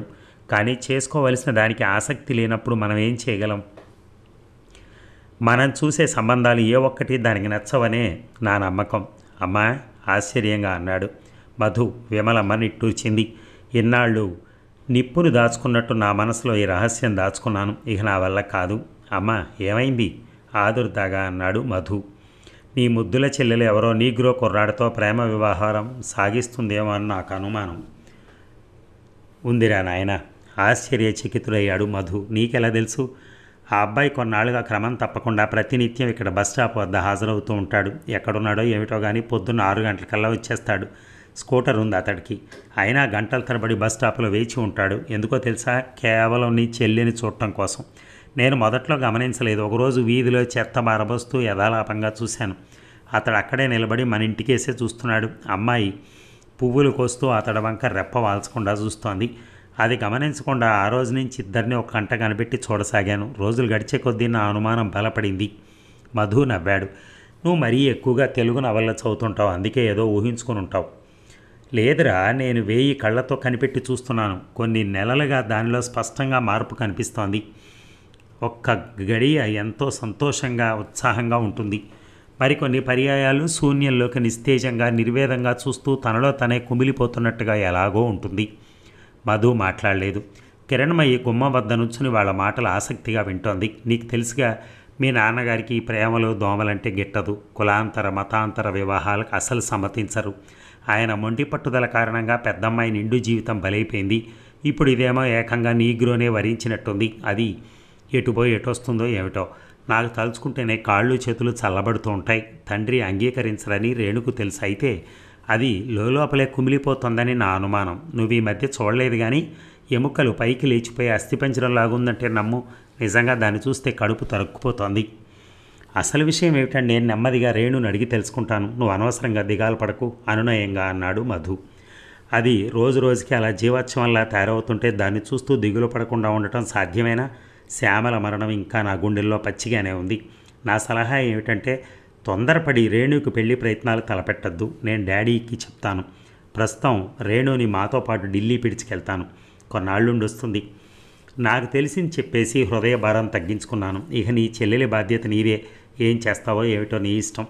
కానీ చేసుకోవలసిన దానికి ఆసక్తి లేనప్పుడు మనం ఏం చేయగలం? మనం చూసే సంబంధాలు ఏ ఒక్కటి దానికి నచ్చవనే నా నమ్మకం. అమ్మా ఆశ్చర్యంగా అన్నాడు మధు. విమలమ్మ నిట్టూర్చింది. ఇన్నాళ్ళు నిప్పును దాచుకున్నట్టు నా మనసులో ఈ రహస్యం దాచుకున్నాను. ఇక నా వల్ల కాదు. అమ్మా ఏమైంది? ఆదుర్దాగా అన్నాడు మధు. నీ ముద్దుల చెల్లెలు ఎవరో నీగ్రో కుర్రాడితో ప్రేమ వ్యవహారం సాగిస్తుందేమో అని నాకు అనుమానం ఉందిరా నాయన. ఆశ్చర్యచకితుడయ్యాడు మధు. నీకెలా తెలుసు? ఆ అబ్బాయి కొన్నాళ్ళుగా క్రమం తప్పకుండా ప్రతినిత్యం ఇక్కడ బస్ స్టాప్ వద్ద హాజరవుతూ ఉంటాడు. ఎక్కడున్నాడో ఏమిటో కానీ పొద్దున్న 6 గంటలకల్లా వచ్చేస్తాడు. స్కూటర్ ఉంది అతడికి. అయినా గంటల తరబడి బస్ స్టాప్లో వేచి ఉంటాడు. ఎందుకో తెలుసా? కేవలం నీ చెల్లిని చూడటం కోసం. నేను మొదట్లో గమనించలేదు. ఒకరోజు వీధిలో చెత్త మారబోస్తూ యథాలాపంగా చూశాను. అతడు అక్కడే నిలబడి మన ఇంటికేసే చూస్తున్నాడు. అమ్మాయి పువ్వులు కోస్తూ అతడి వంక రెప్ప వాల్చకుండా చూస్తోంది. అది గమనించకుండా ఆ రోజు నుంచి ఇద్దరిని ఒక కంట కనిపెట్టి చూడసాగాను. రోజులు గడిచే కొద్దీ నా అనుమానం బలపడింది. మధు నవ్వాడు. నువ్వు మరీ ఎక్కువగా తెలుగు నవల్ల చదువుతుంటావు, అందుకే ఏదో ఊహించుకుని ఉంటావు. లేదురా, నేను 1000 కళ్ళతో కనిపెట్టి చూస్తున్నాను. కొన్ని నెలలుగా దానిలో స్పష్టంగా మార్పు కనిపిస్తోంది. ఒక్క గడియ ఎంతో సంతోషంగా ఉత్సాహంగా ఉంటుంది. మరికొన్ని పర్యాయాలు శూన్యంలోకి నిస్తేజంగా నిర్వేదంగా చూస్తూ తనలో తనే కుమిలిపోతున్నట్టుగా ఎలాగో ఉంటుంది. మధు మాట్లాడలేదు. కిరణ్మయి గుమ్మ వద్ద నుంచుని వాళ్ళ మాటలు ఆసక్తిగా వింటోంది. నీకు తెలుసుగా, మీ నాన్నగారికి ప్రేమలు దోమలంటే గిట్టదు. కులాంతర మతాంతర వివాహాలకు అసలు సమ్మతించరు. ఆయన మొండి పట్టుదల కారణంగా పెద్దమ్మాయి నిండు జీవితం బలైపోయింది. ఇప్పుడు ఇదేమో ఏకంగా నీగ్రోనే వరించినట్టుంది. అది ఎటుపోయి ఎటొస్తుందో ఏమిటో. నాకు తలుచుకుంటేనే కాళ్ళు చేతులు చల్లబడుతూ ఉంటాయి. తండ్రి అంగీకరించరని రేణుకు తెలుసు. అయితే అది లోపలే కుమిలిపోతుందని నా అనుమానం. నువ్వు ఈ మధ్య చూడలేదు కానీ ఎముకలు పైకి లేచిపోయి అస్థిపంజరం లాగుందంటే నమ్ము. నిజంగా దాన్ని చూస్తే కడుపు తరుక్కుపోతోంది. అసలు విషయం ఏమిటంటే నేను నెమ్మదిగా రేణుని అడిగి తెలుసుకుంటాను. నువ్వు అనవసరంగా దిగాలు పడకు అనునయంగా అన్నాడు మధు. అది రోజు రోజుకి అలా జీవోత్సవంలా తయారవుతుంటే దాన్ని చూస్తూ దిగులు పడకుండా ఉండటం సాధ్యమేనా? శ్యామల మరణం ఇంకా నా గుండెల్లో పచ్చిగానే ఉంది. నా సలహా ఏమిటంటే తొందరపడి రేణుకి పెళ్లి ప్రయత్నాలు తలపెట్టద్దు. నేను డాడీకి చెప్తాను. ప్రస్తుతం రేణుని మాతో పాటు ఢిల్లీ పిడిచికెళ్తాను. కొన్నాళ్ళుండి వస్తుంది. నాకు తెలిసింది చెప్పేసి హృదయ భారం తగ్గించుకున్నాను. ఇక నీ చెల్లెలి బాధ్యత నీదే. ఏం చేస్తావో ఏమిటో నీ ఇష్టం.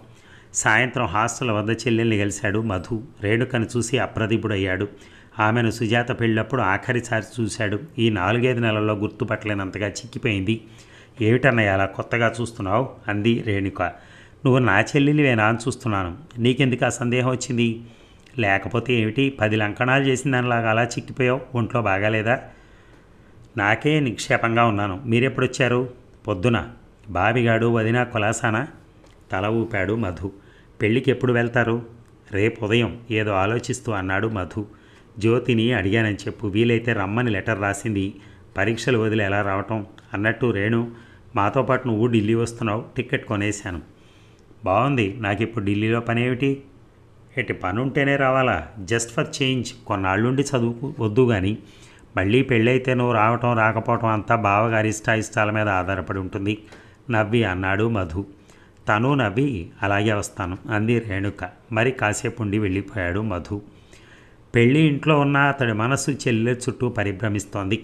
సాయంత్రం హాస్టల్ వద్ద చెల్లెల్ని కలిశాడు మధు. రేణుకను చూసి అప్రదిపుడయ్యాడు. ఆమెను సుజాత పెళ్ళప్పుడు ఆఖరిసారి చూశాడు. ఈ 4-5 నెలల్లో గుర్తుపట్టలేనంతగా చిక్కిపోయింది. ఏమిటన్నయ్య అలా కొత్తగా చూస్తున్నావు అంది రేణుక. నువ్వు నా చెల్లెలివేనా అని చూస్తున్నాను. నీకెందుకు ఆ సందేహం వచ్చింది? లేకపోతే ఏమిటి, 10 లంకణాలు చేసిన దానిలాగా అలా చిక్కిపోయావు? ఒంట్లో బాగాలేదా? నాకే నిక్షేపంగా ఉన్నాను. మీరెప్పుడొచ్చారు? పొద్దున. బాబిగాడు వదినా కులాసానా? తల ఊపాడు మధు. పెళ్ళికి ఎప్పుడు వెళ్తారు? రేపు ఉదయం ఏదో ఆలోచిస్తూ అన్నాడు మధు. జ్యోతిని అడిగానని చెప్పు. వీలైతే రమ్మని లెటర్ రాసింది. పరీక్షలు వదిలి ఎలా రావటం? అన్నట్టు రేణు, మాతో పాటు నువ్వు ఢిల్లీ వస్తున్నావు. టికెట్ కొనేశాను. బాగుంది. నాకు ఇప్పుడు ఢిల్లీలో పని ఏమిటి? ఎట్టి పని ఉంటేనే రావాలా? Just for change. కొన్నాళ్ళుండి చదువుకు వద్దు కానీ మళ్ళీ పెళ్ళైతే నువ్వు రావటం రాకపోవటం అంతా బావగారి ఇష్టాయిష్టాల మీద ఆధారపడి ఉంటుంది నవ్వి అన్నాడు మధు. తను నవ్వి అలాగే వస్తాను అంది రేణుక. మరి కాసేపు ఉండి వెళ్ళిపోయాడు మధు. పెళ్ళి ఇంట్లో ఉన్న అతడి మనస్సు చెల్లె చుట్టూ పరిభ్రమిస్తోంది.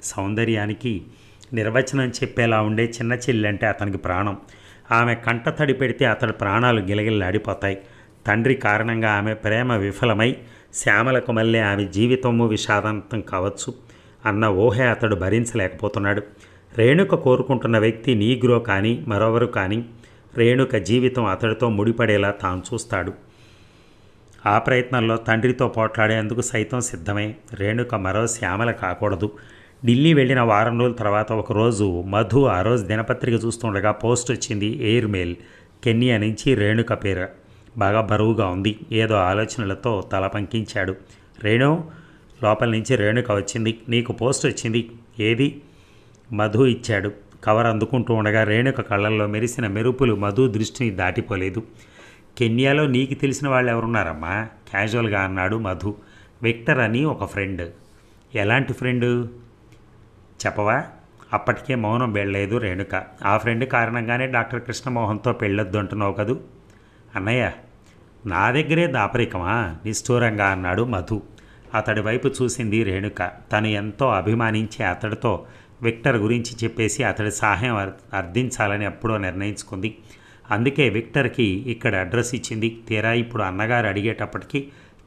సౌందర్యానికి నిర్వచనం చెప్పేలా ఉండే చిన్న చెల్లెంటే అతనికి ప్రాణం. ఆమె కంట తడి పెడితే అతడి ప్రాణాలు గిలగిల్లాడిపోతాయి. తండ్రి కారణంగా ఆమె ప్రేమ విఫలమై శ్యామలకు మళ్ళీ ఆమె జీవితము విషాదంతం కావచ్చు అన్న ఊహే అతడు భరించలేకపోతున్నాడు. రేణుక కోరుకుంటున్న వ్యక్తి నీగ్రో కానీ మరొవరు కానీ రేణుక జీవితం అతడితో ముడిపడేలా తాను చూస్తాడు. ఆ ప్రయత్నంలో తండ్రితో పోట్లాడేందుకు సైతం సిద్ధమే. రేణుక మరో శ్యామల కాకూడదు. ఢిల్లీ వెళ్ళిన వారం రోజుల తర్వాత ఒకరోజు మధు ఆ రోజు దినపత్రిక చూస్తుండగా పోస్ట్ వచ్చింది. Air mail. కెన్యా నుంచి రేణుక పేరు. బాగా బరువుగా ఉంది. ఏదో ఆలోచనలతో తల పంకించాడు. రేణు, లోపల నుంచి రేణుక వచ్చింది. నీకు పోస్ట్ వచ్చింది. ఏది? మధు ఇచ్చాడు. కవర్ అందుకుంటూ ఉండగా రేణుక కళ్ళల్లో మెరిసిన మెరుపులు మధు దృష్టిని దాటిపోలేదు. కెన్యాలో నీకు తెలిసిన వాళ్ళు ఎవరున్నారమ్మా? క్యాజువల్గా అన్నాడు మధు. విక్టర్ అని ఒక ఫ్రెండ్. ఎలాంటి ఫ్రెండు చెప్పవా? అప్పటికే మౌనం వెళ్ళలేదు రేణుక. ఆ ఫ్రెండ్ కారణంగానే డాక్టర్ కృష్ణమోహన్తో పెళ్ళొద్దు అంటున్నావు కదూ? అన్నయ్య, నా దగ్గరే దాపరికమా? నిష్ఠూరంగా అన్నాడు మధు. అతడి వైపు చూసింది రేణుక. తను ఎంతో అభిమానించే అతడితో విక్టర్ గురించి చెప్పేసి అతడి సహాయం అర్థించాలని ఎప్పుడో నిర్ణయించుకుంది. అందుకే విక్టర్కి ఇక్కడ అడ్రస్ ఇచ్చింది. తీరా ఇప్పుడు అన్నగారు అడిగేటప్పటికి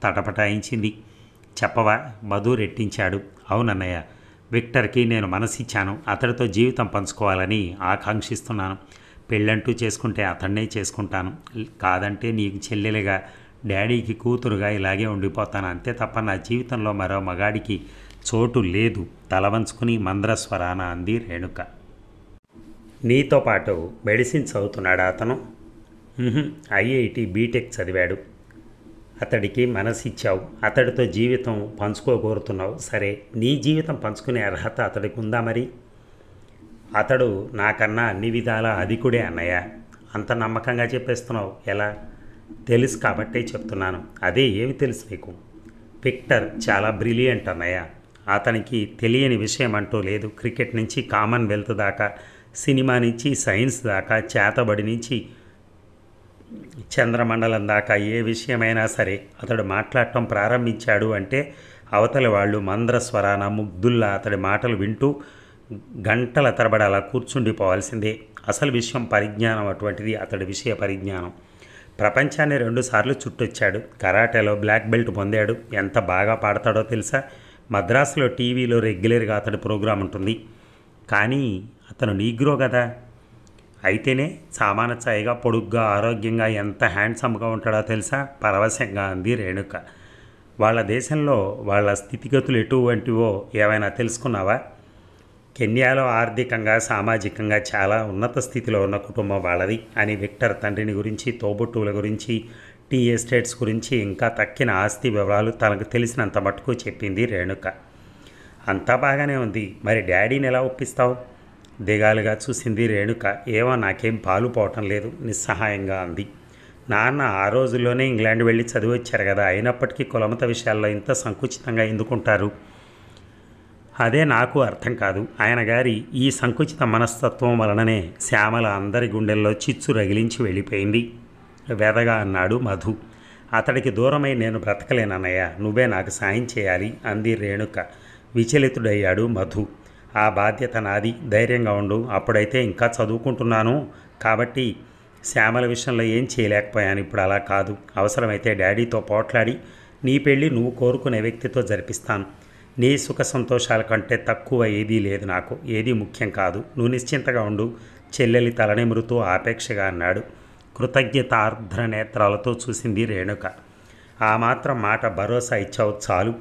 తటపటాయించింది. చెప్పవా? మధు రెట్టించాడు. అవునన్నయ్య, విక్టర్కి నేను మనసిచ్చాను. అతడితో జీవితం పంచుకోవాలని ఆకాంక్షిస్తున్నాను. పెళ్ళంటూ చేసుకుంటే అతన్నే చేసుకుంటాను. కాదంటే నీకు చెల్లెలుగా, డాడీకి కూతురుగా ఇలాగే ఉండిపోతాను. అంతే తప్ప నా జీవితంలో మరో మగాడికి చోటు లేదు. తలవంచుకుని మంద్రస్వరాన అంది రేణుక. నీతో పాటు మెడిసిన్ చదువుతున్నాడా అతను? ఐఐటి బీటెక్ చదివాడు. అతడికి మనసిచ్చావు. అతడితో జీవితం పంచుకోగోరుతున్నావు. సరే, నీ జీవితం పంచుకునే అర్హత అతడికి ఉందా మరి? అతడు నాకన్నా అన్ని విధాల అధికుడే అన్నయ్య. అంత నమ్మకంగా చెప్పేస్తున్నావు ఎలా? తెలుసు కాబట్టే చెప్తున్నాను. అదే, ఏమి తెలుసు నీకు? విక్టర్ చాలా బ్రిలియంట్ అన్నయ్య. అతనికి తెలియని విషయం అంటూ లేదు. క్రికెట్ నుంచి కామన్వెల్త్ దాకా, సినిమా నుంచి సైన్స్ దాకా, చేతబడి నుంచి చంద్రమండలం దాకా ఏ విషయమైనా సరే అతడు మాట్లాడటం ప్రారంభించాడు అంటే అవతలి వాళ్ళు మంద్రస్వరాన ముగ్ధుల్లా అతడి మాటలు వింటూ గంటల తరబడి అలా కూర్చుండిపోవాల్సిందే. అసలు విషయం పరిజ్ఞానం అటువంటిది, అతడి విషయ పరిజ్ఞానం. ప్రపంచాన్ని 2 సార్లు చుట్టొచ్చాడు. కరాటేలో బ్లాక్ బెల్ట్ పొందాడు. ఎంత బాగా పాడతాడో తెలుసా? మద్రాసులో టీవీలో రెగ్యులర్గా అతడి ప్రోగ్రాం ఉంటుంది. కానీ అతను నీగ్రో కదా, అయితేనే సామాన ఛాయిగా, పొడుగ్గా, ఆరోగ్యంగా, ఎంత హ్యాండ్సమ్గా ఉంటాడో తెలుసా? పరవశంగా అంది రేణుక. వాళ్ళ దేశంలో వాళ్ళ స్థితిగతులు ఎటువంటివో ఏమైనా తెలుసుకున్నావా? కెన్యాలో ఆర్థికంగా, సామాజికంగా చాలా ఉన్నత స్థితిలో ఉన్న కుటుంబం వాళ్ళది అని విక్టర్ తండ్రిని గురించి, తోబుట్టువుల గురించి, టీ ఎస్టేట్స్ గురించి, ఇంకా తక్కిన ఆస్తి వివరాలు తనకు తెలిసినంత మటుకు చెప్పింది రేణుక. అంతా బాగానే ఉంది, మరి డాడీని ఎలా ఒప్పిస్తావు? దిగాలుగా చూసింది రేణుక. ఏమో నాకేం పాలు పోవటం లేదు, నిస్సహాయంగా అంది. నాన్న ఆ రోజుల్లోనే ఇంగ్లాండ్ వెళ్ళి చదివి వచ్చారు కదా, అయినప్పటికీ కులమత విషయాల్లో ఇంత సంకుచితంగా ఎందుకుంటారు? అదే నాకు అర్థం కాదు. ఆయన గారి ఈ సంకుచిత మనస్తత్వం వలననే శ్యామల అందరి గుండెల్లో చిచ్చు రగిలించి వెళ్ళిపోయింది. వెదగా అన్నాడు మధు. అతడికి దూరమై నేను బ్రతకలేనన్నయ్య, నువ్వే నాకు సాయం చేయాలి అంది రేణుక. విచలితుడయ్యాడు మధు. ఆ బాధ్యత నాది, ధైర్యంగా ఉండు. అప్పుడైతే ఇంకా చదువుకుంటున్నాను కాబట్టి శ్యామల విషయంలో ఏం చేయలేకపోయాను. ఇప్పుడు అలా కాదు. అవసరమైతే డాడీతో పోట్లాడి నీ పెళ్ళి నువ్వు కోరుకునే వ్యక్తితో జరిపిస్తాను. నీ సుఖ సంతోషాల కంటే తక్కువ ఏదీ లేదు నాకు. ఏదీ ముఖ్యం కాదు. నువ్వు నిశ్చింతగా ఉండు. చెల్లెలి తలనిమురుతూ ఆపేక్షగా అన్నాడు. కృతజ్ఞతార్ద్ర నేత్రాలతో చూసింది రేణుక. ఆ మాత్రం మాట భరోసా ఇచ్చావు చాలు.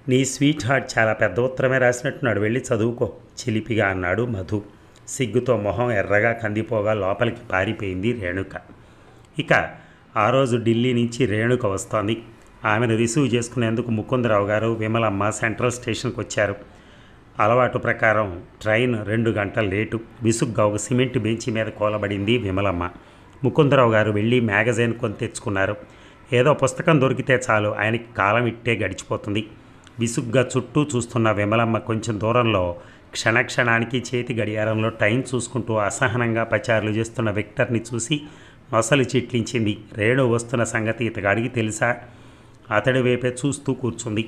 నీ స్వీట్ హార్ట్ చాలా పెద్ద ఉత్తరమే రాసినట్టున్నాడు, వెళ్ళి చదువుకో చిలిపిగా అన్నాడు మధు. సిగ్గుతో మొహం ఎర్రగా కందిపోగా లోపలికి పారిపోయింది రేణుక. ఇక ఆ రోజు ఢిల్లీ నుంచి రేణుక వస్తోంది. ఆమెను రిసీవ్ చేసుకునేందుకు ముకుందరావు గారు, విమలమ్మ సెంట్రల్ స్టేషన్కి వచ్చారు. అలవాటు ప్రకారం ట్రైన్ 2 గంటలు లేటు. విసుగ్గా ఒక సిమెంట్ బెంచి మీద కూలబడింది విమలమ్మ. ముకుందరావు గారు వెళ్ళి మ్యాగజైన్ కొని తెచ్చుకున్నారు. ఏదో పుస్తకం దొరికితే చాలు, ఆయనకి కాలం ఇట్టే గడిచిపోతుంది. విసుగ్గా చుట్టూ చూస్తున్న విమలమ్మ కొంచెం దూరంలో క్షణక్షణానికి చేతి గడియారంలో టైం చూసుకుంటూ అసహనంగా పచారులు చేస్తున్న విక్టర్ని చూసి నొసలు చిట్లించింది. రేణు వస్తున్న సంగతి ఇతగాడికి తెలుసా? అతడి వైపే చూస్తూ కూర్చుంది.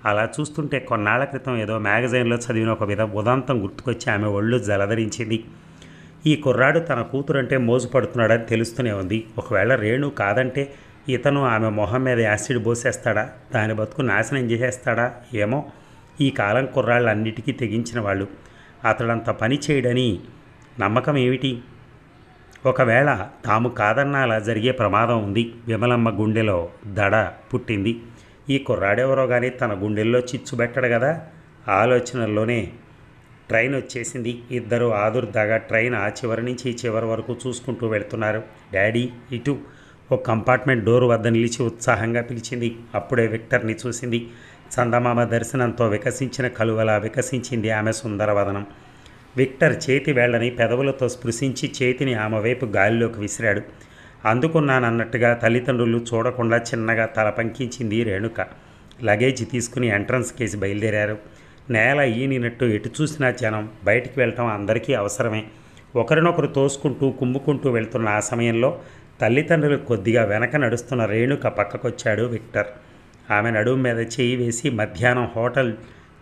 అలా చూస్తుంటే కొన్నాళ్ల క్రితం ఏదో మ్యాగజైన్లో చదివిన ఒక ఉదంతం గుర్తుకొచ్చి ఆమె ఒళ్ళు జలధరించింది. ఈ కుర్రాడు తన కూతురంటే మోజుపడుతున్నాడని తెలుస్తూనే ఉంది. ఒకవేళ రేణు కాదంటే ఇతను ఆమె మొహం మీద యాసిడ్ పోసేస్తాడా? దాని బతుకు నాశనం చేసేస్తాడా? ఏమో. ఈ కాలం కుర్రాళ్ళన్నిటికీ తెగించిన వాళ్ళు. అతడంత పని చేయడని నమ్మకం ఏమిటి? ఒకవేళ తాము కాదన్నా అలా జరిగే ప్రమాదం ఉంది. విమలమ్మ గుండెలో దడ పుట్టింది. ఈ కుర్రాడెవరో కానీ తన గుండెల్లో చిచ్చు పెట్టడు కదా. ఆలోచనల్లోనే ట్రైన్ వచ్చేసింది. ఇద్దరు ఆదుర్దాగా ట్రైన్ ఆ చివరి నుంచి ఈ చివరి వరకు చూసుకుంటూ వెళ్తున్నారు. డాడీ ఇటు, ఒక కంపార్ట్మెంట్ డోర్ వద్ద నిలిచి ఉత్సాహంగా పిలిచింది. అప్పుడే విక్టర్ని చూసింది. చందమామ దర్శనంతో వికసించిన కలువలా వికసించింది ఆమె సుందరవదనం. విక్టర్ చేతి వేళ్లని పెదవులతో స్పృశించి చేతిని ఆమె వైపు గాలిలోకి విసిరాడు. అందుకున్నానన్నట్టుగా తల్లిదండ్రులు చూడకుండా చిన్నగా తల పంకించింది రేణుక. లగేజ్ తీసుకుని ఎంట్రన్స్ కేసి బయలుదేరారు. నేల ఈనినట్టు ఎటు చూసినా జనం. బయటికి వెళ్ళటం అందరికీ అవసరమే. ఒకరినొకరు తోసుకుంటూ కుమ్ముకుంటూ వెళ్తున్న ఆ సమయంలో తల్లిదండ్రులు కొద్దిగా వెనక నడుస్తున్న రేణుక పక్కకొచ్చాడు విక్టర్. ఆమె నడుము మీద చేయి వేసి మధ్యాహ్నం హోటల్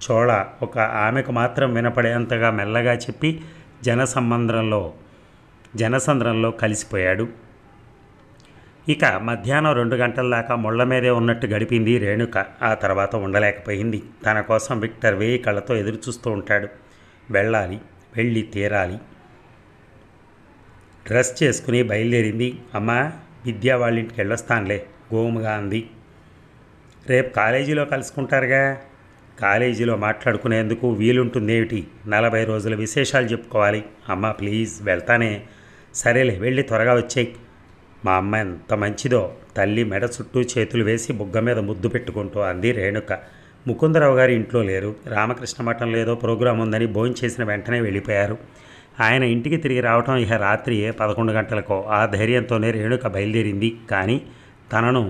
చోళ ఒక ఆమెకు మాత్రం వినపడేంతగా మెల్లగా చెప్పి జనసంద్రంలో కలిసిపోయాడు. ఇక మధ్యాహ్నం 2 గంటల దాకా ముళ్ల మీదే ఉన్నట్టు గడిపింది రేణుక. ఆ తర్వాత ఉండలేకపోయింది. తన కోసం విక్టర్ 1000 కళ్ళతో ఎదురుచూస్తూ ఉంటాడు. వెళ్ళి తీరాలి. డ్రెస్ చేసుకుని బయలుదేరింది. అమ్మా, విద్యా వాళ్ళ ఇంటికి వెళ్ళొస్తానులే గోముగా అంది. రేపు కాలేజీలో కలుసుకుంటారుగా. కాలేజీలో మాట్లాడుకునేందుకు వీలుంటుందేమిటి? 40 రోజుల విశేషాలు చెప్పుకోవాలి. అమ్మ ప్లీజ్, వెళ్తానే. సరేలే, వెళ్ళి త్వరగా వచ్చేయి. మా అమ్మ ఎంత మంచిదో. తల్లి మెడ చుట్టూ చేతులు వేసి బుగ్గ మీద ముద్దు పెట్టుకుంటూ అంది రేణుక. ముకుందరావు గారి ఇంట్లో లేరు. రామకృష్ణ మఠంలో ఏదో ప్రోగ్రాం ఉందని భోంచేసిన వెంటనే వెళ్ళిపోయారు. ఆయన ఇంటికి తిరిగి రావటం ఇక రాత్రి 11 గంటలకో. ఆ ధైర్యంతోనే రేణుక బయలుదేరింది. కానీ తనను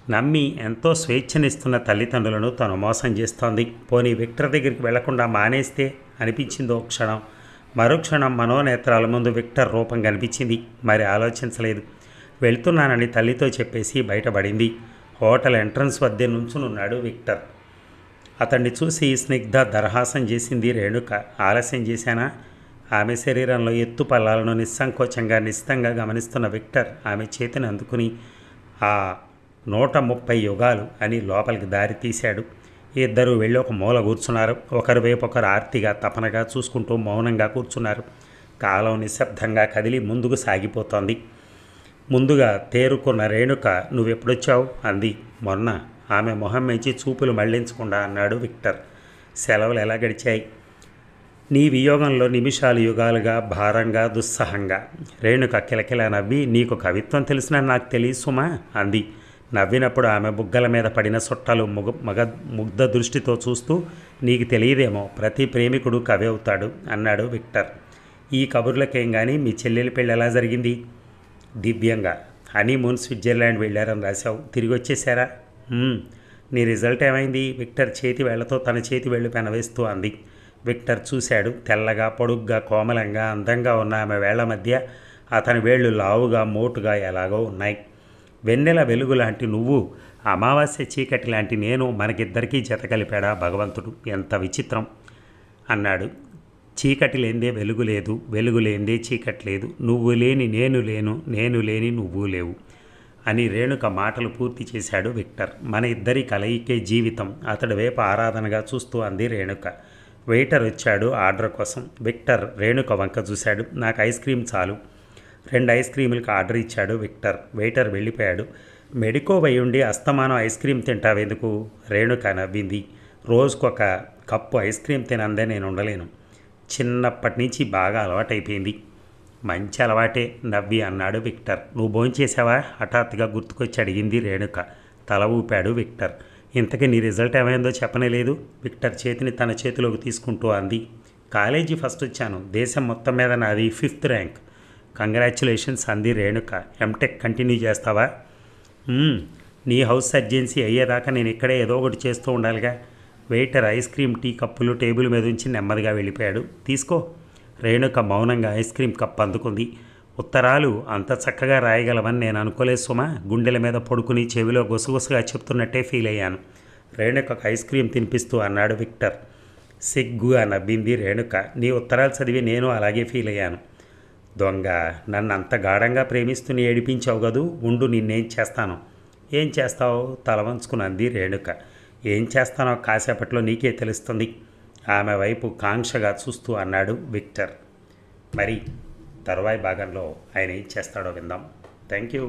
నమ్మి ఎంతో స్వేచ్ఛనిస్తున్న తల్లిదండ్రులను తను మోసం చేస్తోంది. పోనీ విక్టర్ దగ్గరికి వెళ్లకుండా మానేస్తే అనిపించిందో క్షణం. మరుక్షణం మనోనేత్రాల ముందు విక్టర్ రూపం కనిపించింది. మరి ఆలోచించలేదు. వెళ్తున్నానని తల్లితో చెప్పేసి బయటపడింది. హోటల్ ఎంట్రన్స్ వద్దే నుంచునున్నాడు విక్టర్. అతన్ని చూసి స్నిగ్ధ దరహాసం చేసింది రేణుక. ఆలస్యం చేశానా? ఆమె శరీరంలో ఎత్తు పల్లాలను నిస్సంకోచంగా నిశితంగా గమనిస్తున్న విక్టర్ ఆమె చేతిని అందుకుని ఆ 130 యుగాలు అని లోపలికి దారి తీశాడు. ఇద్దరూ వెళ్ళి ఒక మూల కూర్చున్నారు. ఒకరి వైపు ఒకరు ఆర్తిగా తపనగా చూసుకుంటూ మౌనంగా కూర్చున్నారు. కాలం నిశ్శబ్దంగా కదిలి ముందుకు సాగిపోతోంది. ముందుగా తేరుకున్న రేణుక, నువ్వెప్పుడొచ్చావు అంది. మొన్న. ఆమె మొహం నుంచి చూపులు మళ్లించకుండా అన్నాడు విక్టర్. సెలవులు ఎలా గడిచాయి? నీ వియోగంలో నిమిషాలు యుగాలుగా, భారంగా, దుస్సహంగా. రేణుక కిలకిల నవ్వి, నీకు కవిత్వం తెలిసిన నాకు తెలియదు సుమా అంది. నవ్వినప్పుడు ఆమె బుగ్గల మీద పడిన సుట్టలు ముగ్ధ దృష్టితో చూస్తూ, నీకు తెలియదేమో, ప్రతి ప్రేమికుడు కవి అవుతాడు అన్నాడు విక్టర్. ఈ కబుర్లకేం కానీ మీ చెల్లెలి పెళ్ళి ఎలా జరిగింది? దివ్యంగా. హనీమూన్ స్విట్జర్లాండ్ వెళ్ళారని రాశావు, తిరిగి వచ్చేసారా? నీ రిజల్ట్ ఏమైంది? విక్టర్ చేతి వేళ్లతో తన చేతి వేళ్ళు పెనవేస్తూ అంది. విక్టర్ చూశాడు. తెల్లగా, పొడుగ్గా, కోమలంగా, అందంగా ఉన్న ఆమె వేళ్ల మధ్య అతని వేళ్ళు లావుగా, మోటుగా ఎలాగో ఉన్నాయి. వెన్నెల వెలుగు లాంటి నువ్వు, అమావాస్య చీకటి లాంటి నేను, మనకిద్దరికీ జత కలిపాడా భగవంతుడు? ఎంత విచిత్రం అన్నాడు. చీకటి లేనిదే వెలుగు లేదు, వెలుగు లేనిదే చీకటి లేదు, నువ్వు లేని నేను లేను, నేను లేని నువ్వు లేవు అని రేణుక మాటలు పూర్తి చేశాడు విక్టర్. మన ఇద్దరి కలయికే జీవితం. అతడి వైపు ఆరాధనగా చూస్తూ అంది రేణుక. వెయిటర్ వచ్చాడు ఆర్డర్ కోసం. విక్టర్ రేణుక వంక చూశాడు. నాకు ఐస్ క్రీమ్ చాలు. 2 ఐస్ క్రీములకు ఆర్డర్ ఇచ్చాడు విక్టర్. వెయిటర్ వెళ్ళిపోయాడు. మెడికో వయ్యుండి అస్తమానం ఐస్ క్రీమ్ తింటావెందుకు? రేణుక నవ్వింది. రోజుకొక కప్పు ఐస్ క్రీమ్ తినందే నేను ఉండలేను. చిన్నప్పటి నుంచి బాగా అలవాటైపోయింది. మంచి అలవాటే నవ్వి అన్నాడు విక్టర్. నువ్వు భోంచేసావా? హఠాత్తుగా గుర్తుకొచ్చి అడిగింది రేణుక. తల ఊపాడు విక్టర్. ఇంతకీ నీ రిజల్ట్ ఏమైందో చెప్పనే లేదు. విక్టర్ చేతిని తన చేతిలోకి తీసుకుంటూ అంది. కాలేజీ ఫస్ట్ వచ్చాను. దేశం మొత్తం మీద నాది 5th ర్యాంక్. కంగ్రాచ్యులేషన్స్ అంది రేణుక. ఎంటెక్ కంటిన్యూ చేస్తావా? నీ హౌస్ సర్జెన్సీ అయ్యేదాకా నేను ఇక్కడే ఏదో ఒకటి చేస్తూ ఉండాలిగా. వెయిటర్ ఐస్ క్రీమ్, టీ కప్పులు టేబుల్ మీద ఉంచి నెమ్మదిగా వెళ్ళిపోయాడు. తీసుకో. రేణుక మౌనంగా ఐస్ క్రీమ్ కప్ అందుకుంది. ఉత్తరాలు అంత చక్కగా రాయగలవని నేను అనుకోలేదు సుమా. గుండెల మీద పడుకుని చెవిలో గుసగుసగా చెప్తున్నట్టే ఫీల్ అయ్యాను. రేణుకకు ఐస్ క్రీమ్ తినిపిస్తూ అన్నాడు విక్టర్. సిగ్గుగా నవ్వింది రేణుక. నీ ఉత్తరాలు చదివి నేను అలాగే ఫీల్ అయ్యాను. దొంగ, నన్ను అంత గాఢంగా ప్రేమిస్తూనే ఏడిపించావు కదూ. ఉండు, నిన్నేం చేస్తాను. ఏం చేస్తావు? తల వంచుకుని అంది రేణుక. ఏం చేస్తానో కాసేపట్లో నీకే తెలుస్తుంది. ఆమె వైపు కాంక్షగా చూస్తూ అన్నాడు విక్టర్. మరి తరువాయి భాగంలో ఆయన ఏం చేస్తాడో విందాం. Thank you.